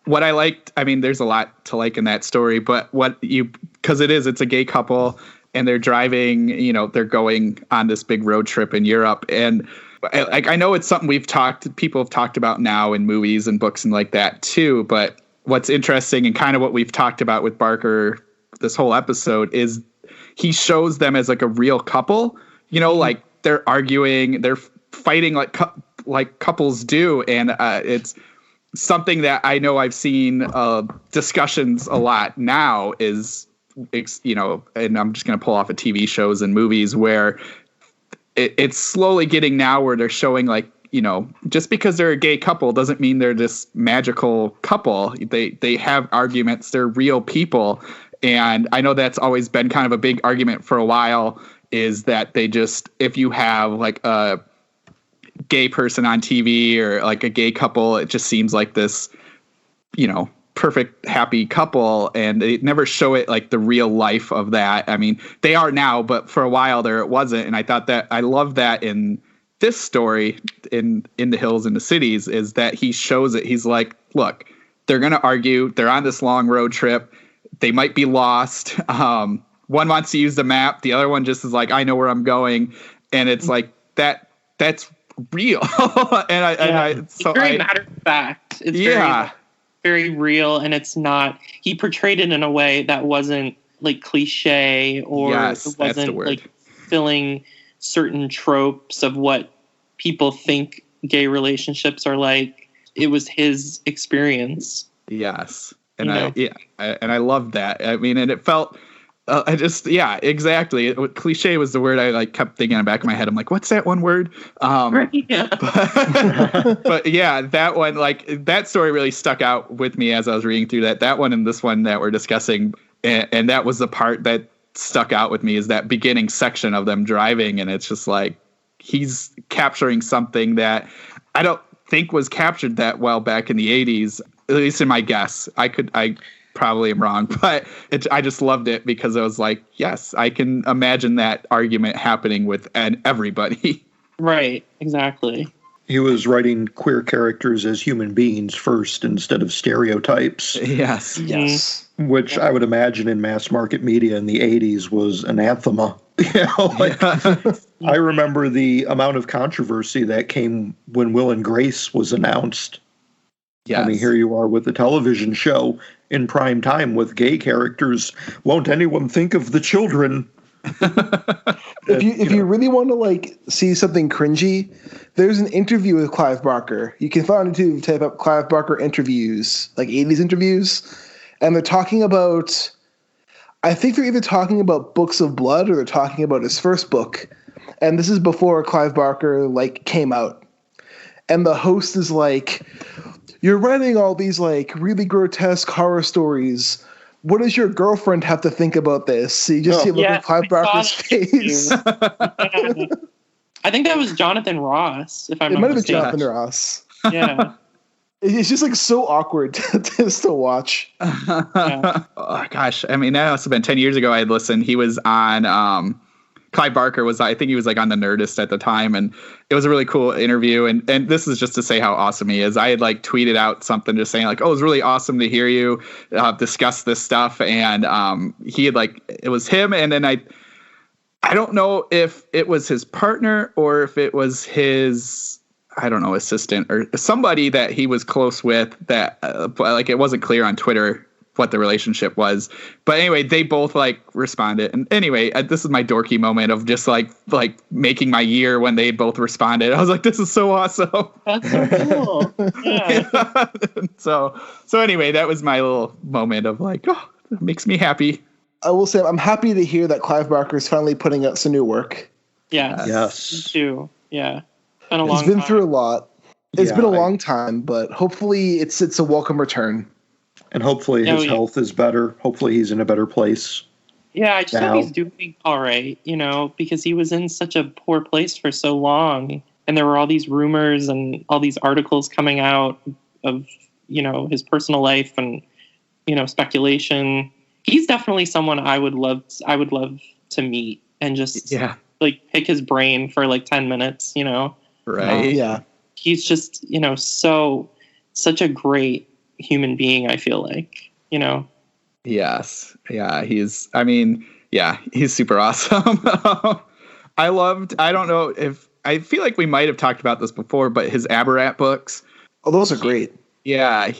C: what I liked, I mean, there's a lot to like in that story, but because it's a gay couple and they're driving, they're going on this big road trip in Europe. And I know it's something people have talked about now in movies and books and like that too. But what's interesting and kind of what we've talked about with Barker this whole episode is he shows them as like a real couple, like they're arguing, they're fighting like couples do. And it's something that I know I've seen discussions a lot now is, and I'm just going to pull off of TV shows and movies where it's slowly getting now where they're showing like, just because they're a gay couple doesn't mean they're this magical couple. They have arguments. They're real people. And I know that's always been kind of a big argument for a while is that if you have like a gay person on TV or like a gay couple, it just seems like this, perfect happy couple, and they never show it like the real life of that. I mean, they are now, but for a while there it wasn't. And I thought that I love that in this story in the Hills and the Cities is that he shows it. He's like, look, they're going to argue. They're on this long road trip. They might be lost. One wants to use the map. The other one just is like, I know where I'm going. And it's like that's real.
D: It's very matter of fact. It's very real, and it's not. He portrayed it in a way that wasn't like cliche or it wasn't like filling certain tropes of what people think gay relationships are like. It was his experience.
C: Yes, and I loved that. I mean, and it felt. Exactly. Cliche was the word I like kept thinking in the back of my head. I'm like, what's that one word? But yeah, that one, like that story really stuck out with me as I was reading through that. That one and this one that we're discussing, and that was the part that stuck out with me is that beginning section of them driving, and it's just like he's capturing something that I don't think was captured that well back in the 80s, at least in my guess. I probably am wrong, but I just loved it because I was like, yes, I can imagine that argument happening with everybody.
D: Right, exactly.
E: He was writing queer characters as human beings first instead of stereotypes.
C: Yes.
B: Yes.
E: Which I would imagine in mass market media in the 80s was anathema. I remember the amount of controversy that came when Will and Grace was announced.
C: Yes.
E: I mean, here you are with a television show in prime time with gay characters. Won't anyone think of the children?
B: If you really want to like see something cringy, there's an interview with Clive Barker. You can find it to type up Clive Barker interviews, like 80s interviews, and they're talking about, I think they're either talking about Books of Blood or they're talking about his first book. And this is before Clive Barker like came out. And the host is like, "You're writing all these like really grotesque horror stories. What does your girlfriend have to think about this?" So you just see a look at Clive Barker's face.
D: I think that was Jonathan Ross, if I'm
B: It
D: not
B: might have been
D: mistaken.
B: Jonathan Ross.
D: Yeah.
B: It's just like so awkward to watch.
C: Oh, gosh. I mean, that must have been 10 years ago I had listened. He was on, Clive Barker was, I think he was like on the Nerdist at the time. And it was a really cool interview. And this is just to say how awesome he is. I had like tweeted out something just saying like, "Oh, it was really awesome to hear you discuss this stuff." And he had like, it was him. And then I don't know if it was his partner or if it was his, I don't know, assistant or somebody that he was close with that like it wasn't clear on Twitter what the relationship was. But anyway, they both like responded. And anyway, this is my dorky moment of just like making my year when they both responded. I was like, this is so awesome.
D: That's so cool. Yeah.
C: So anyway, that was my little moment of like, oh, that makes me happy.
B: I will say I'm happy to hear that Clive Barker is finally putting out some new work.
D: Yeah.
E: Yes.
D: Me too. Yeah.
B: He's been through a lot. It's
E: Yeah,
B: been a long time, but hopefully it's a welcome return.
E: And hopefully his health is better. Hopefully he's in a better place.
D: Yeah, I just
E: now.
D: hope he's doing all right, because he was in such a poor place for so long. And there were all these rumors and all these articles coming out of, his personal life and, speculation. He's definitely someone I would love to meet and just like pick his brain for like 10 minutes,
C: Right.
B: Yeah.
D: He's just, such a great human being, I feel like,
C: Yes. Yeah. He's super awesome. I don't know if, I feel like we might have talked about this before, but his Aberrat books.
B: Oh, those are great.
C: Yeah.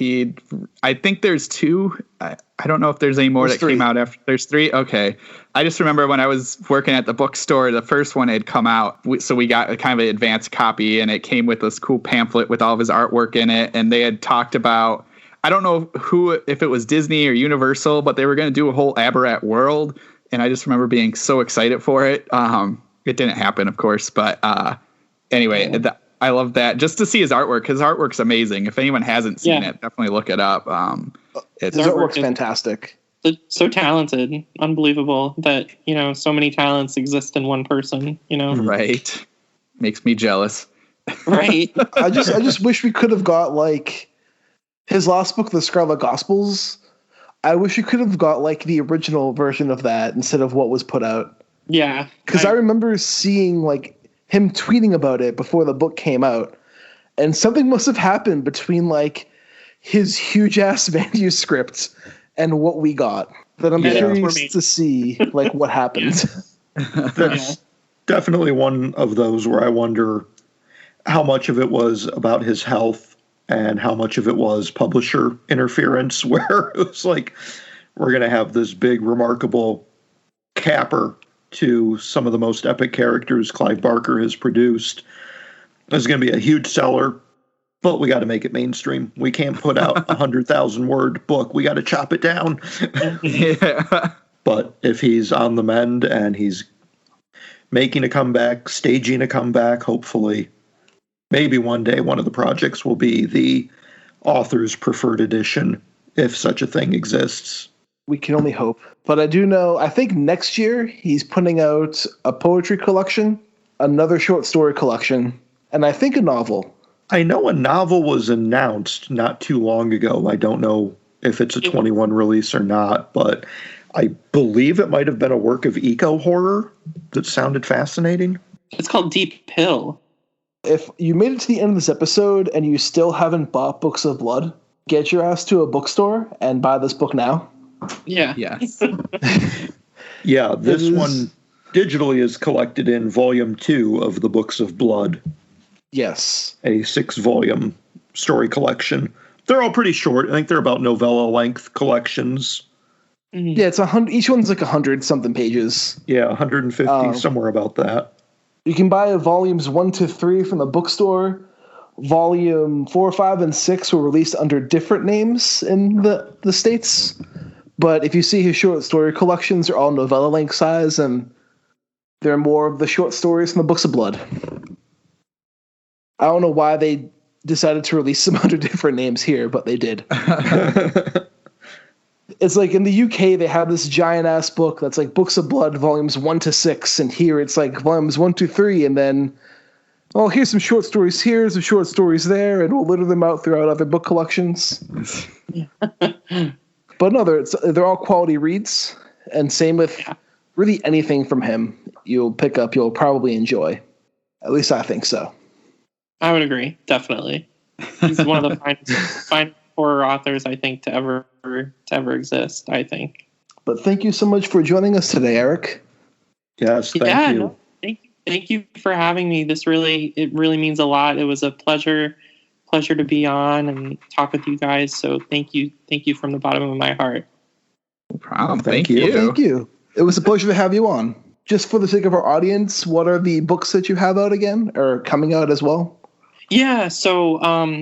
C: I think there's 2. I don't know if there's any more that came out after. There's 3. Okay. I just remember when I was working at the bookstore, the first one had come out. So we got a kind of an advanced copy and it came with this cool pamphlet with all of his artwork in it. And they had talked about, I don't know if it was Disney or Universal, but they were going to do a whole Aberrat world. And I just remember being so excited for it. It didn't happen, of course. But anyway, I love that. Just to see his artwork. His artwork's amazing. If anyone hasn't seen it, definitely look it up.
B: His artwork's fantastic.
D: So talented. Unbelievable that, so many talents exist in one person,
C: Right. Makes me jealous.
D: Right.
B: I just wish we could have got like his last book, The Scarlet Gospels. I wish we could have got like the original version of that instead of what was put out.
D: Yeah.
B: Because I remember seeing like him tweeting about it before the book came out, and something must have happened between like his huge ass manuscript and what we got that I'm curious to see like what happened.
E: That's definitely one of those where I wonder how much of it was about his health and how much of it was publisher interference, where it was like, we're going to have this big, remarkable capper to some of the most epic characters Clive Barker has produced. It's going to be a huge seller, but we got to make it mainstream. We can't put out a 100,000 word book. We got to chop it down.
C: Yeah.
E: But if he's on the mend and he's making a comeback, staging a comeback, hopefully, maybe one day one of the projects will be the author's preferred edition, if such a thing exists.
B: We can only hope. But I do know, I think next year he's putting out a poetry collection, another short story collection, and I think a novel.
E: I know a novel was announced not too long ago. I don't know if it's a 21 release or not, but I believe it might have been a work of eco-horror that sounded fascinating.
D: It's called Deep Pill.
B: If you made it to the end of this episode and you still haven't bought Books of Blood, get your ass to a bookstore and buy this book now.
D: Yeah.
C: Yes.
E: Yeah, this one digitally is collected in Volume 2 of the Books of Blood.
B: Yes.
E: A 6-volume story collection. They're all pretty short. I think they're about novella length collections.
B: Yeah, it's 100. Each one's like 100 something pages.
E: Yeah, 150, somewhere about that.
B: You can buy volumes 1 to 3 from the bookstore. Volume 4, 5, and 6 were released under different names in the States. But if you see his short story collections, are all novella length size, and they're more of the short stories from the books of blood. I don't know why they decided to release them under different names here, but they did. It's like in the UK, they have this giant ass book that's like Books of Blood, volumes 1 to 6, and here it's like volumes 1 to 3, and then, oh, here's some short stories here, some short stories there, and we'll litter them out throughout other book collections. But no, they're all quality reads, and same with really anything from him you'll pick up, you'll probably enjoy. At least I think so.
D: I would agree, definitely. He's one of the finest horror authors, I think, to ever exist, I think.
B: But thank you so much for joining us today, Eric.
E: Yes, thank you.
D: No, thank you for having me. It really means a lot. It was a pleasure to be on and talk with you guys. So thank you from the bottom of my heart.
C: No problem.
E: Thank you.
B: Well, thank you. It was a pleasure to have you on. Just for the sake of our audience, what are the books that you have out again, or coming out as well?
D: Yeah, so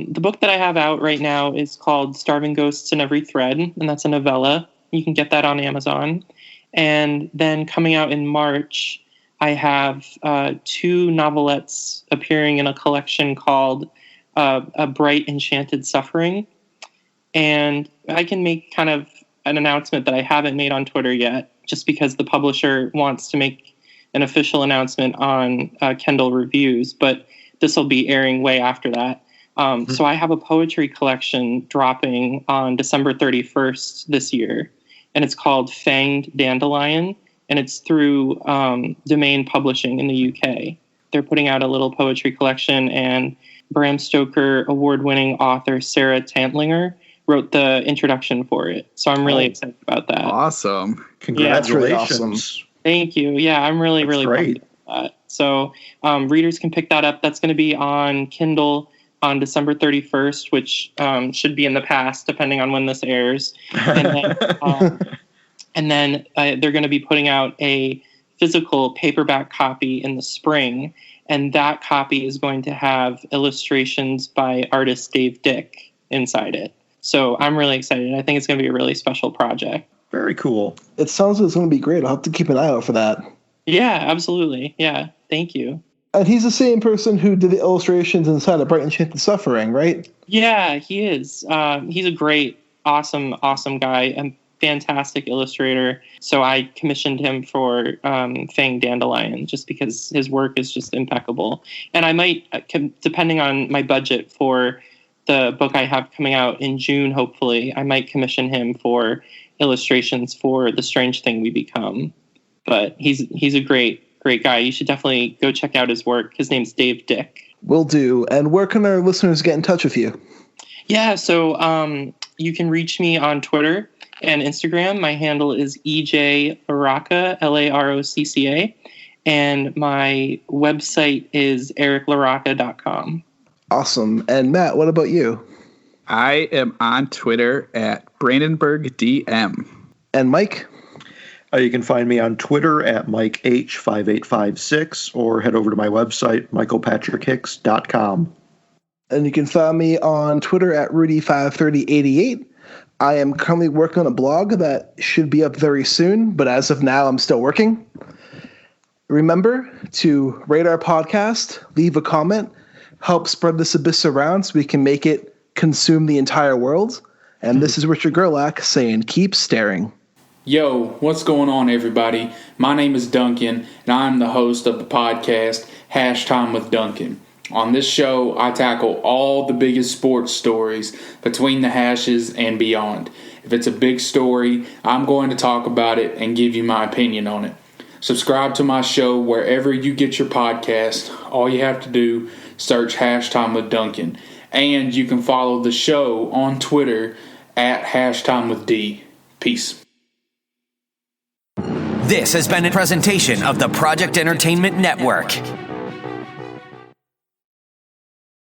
D: the book that I have out right now is called Starving Ghosts in Every Thread, and that's a novella. You can get that on Amazon. And then coming out in March, I have 2 novelettes appearing in a collection called A Bright Enchanted Suffering. And I can make kind of an announcement that I haven't made on Twitter yet, just because the publisher wants to make an official announcement on Kindle reviews, but this will be airing way after that. So I have a poetry collection dropping on December 31st this year, and it's called Fanged Dandelion, and it's through Domain Publishing in the UK. They're putting out a little poetry collection, and Bram Stoker award-winning author Sarah Tantlinger wrote the introduction for it. So I'm really excited about that.
C: Awesome.
E: Congratulations.
B: That's really awesome.
D: Thank you. Yeah, I'm really
E: great.
D: pumped about that. So readers can pick that up. That's going to be on Kindle on December 31st, which should be in the past, depending on when this airs. And then they're going to be putting out a physical paperback copy in the spring. And that copy is going to have illustrations by artist Dave Dick inside it. So I'm really excited. I think it's going to be a really special project.
E: Very cool.
B: It sounds like it's going to be great. I'll have to keep an eye out for that.
D: Yeah, absolutely. Yeah, thank you.
B: And he's the same person who did the illustrations inside of Bright Enchanted Suffering, right?
D: Yeah, he is. He's a great, awesome guy and fantastic illustrator. So I commissioned him for Fanged Dandelion just because his work is just impeccable. And I might, depending on my budget for the book I have coming out in June, hopefully, I might commission him for illustrations for The Strange Thing We Become. But he's a great guy. You should definitely go check out his work. His name's Dave Dick.
B: Will do. And where can our listeners get in touch with you?
D: Yeah, so you can reach me on Twitter and Instagram. My handle is EJ LaRocca, LaRocca. And my website is ericlarocca.com.
B: Awesome. And Matt, what about you?
C: I am on Twitter at BrandenburgDM.
B: And Mike?
E: You can find me on Twitter at MikeH5856 or head over to my website, michaelpatrickhicks.com.
B: And you can find me on Twitter at Rudy53088. I am currently working on a blog that should be up very soon, but as of now, I'm still working. Remember to rate our podcast, leave a comment, help spread this abyss around so we can make it consume the entire world. And this is Richard Gerlach saying, keep staring.
F: Yo, what's going on, everybody? My name is Duncan, and I'm the host of the podcast, Hash Time with Duncan. On this show, I tackle all the biggest sports stories between the hashes and beyond. If it's a big story, I'm going to talk about it and give you my opinion on it. Subscribe to my show wherever you get your podcast. All you have to do, search Hash Time with Duncan. And you can follow the show on Twitter at Hash Time with D. Peace.
A: This has been a presentation of the Project Entertainment Network.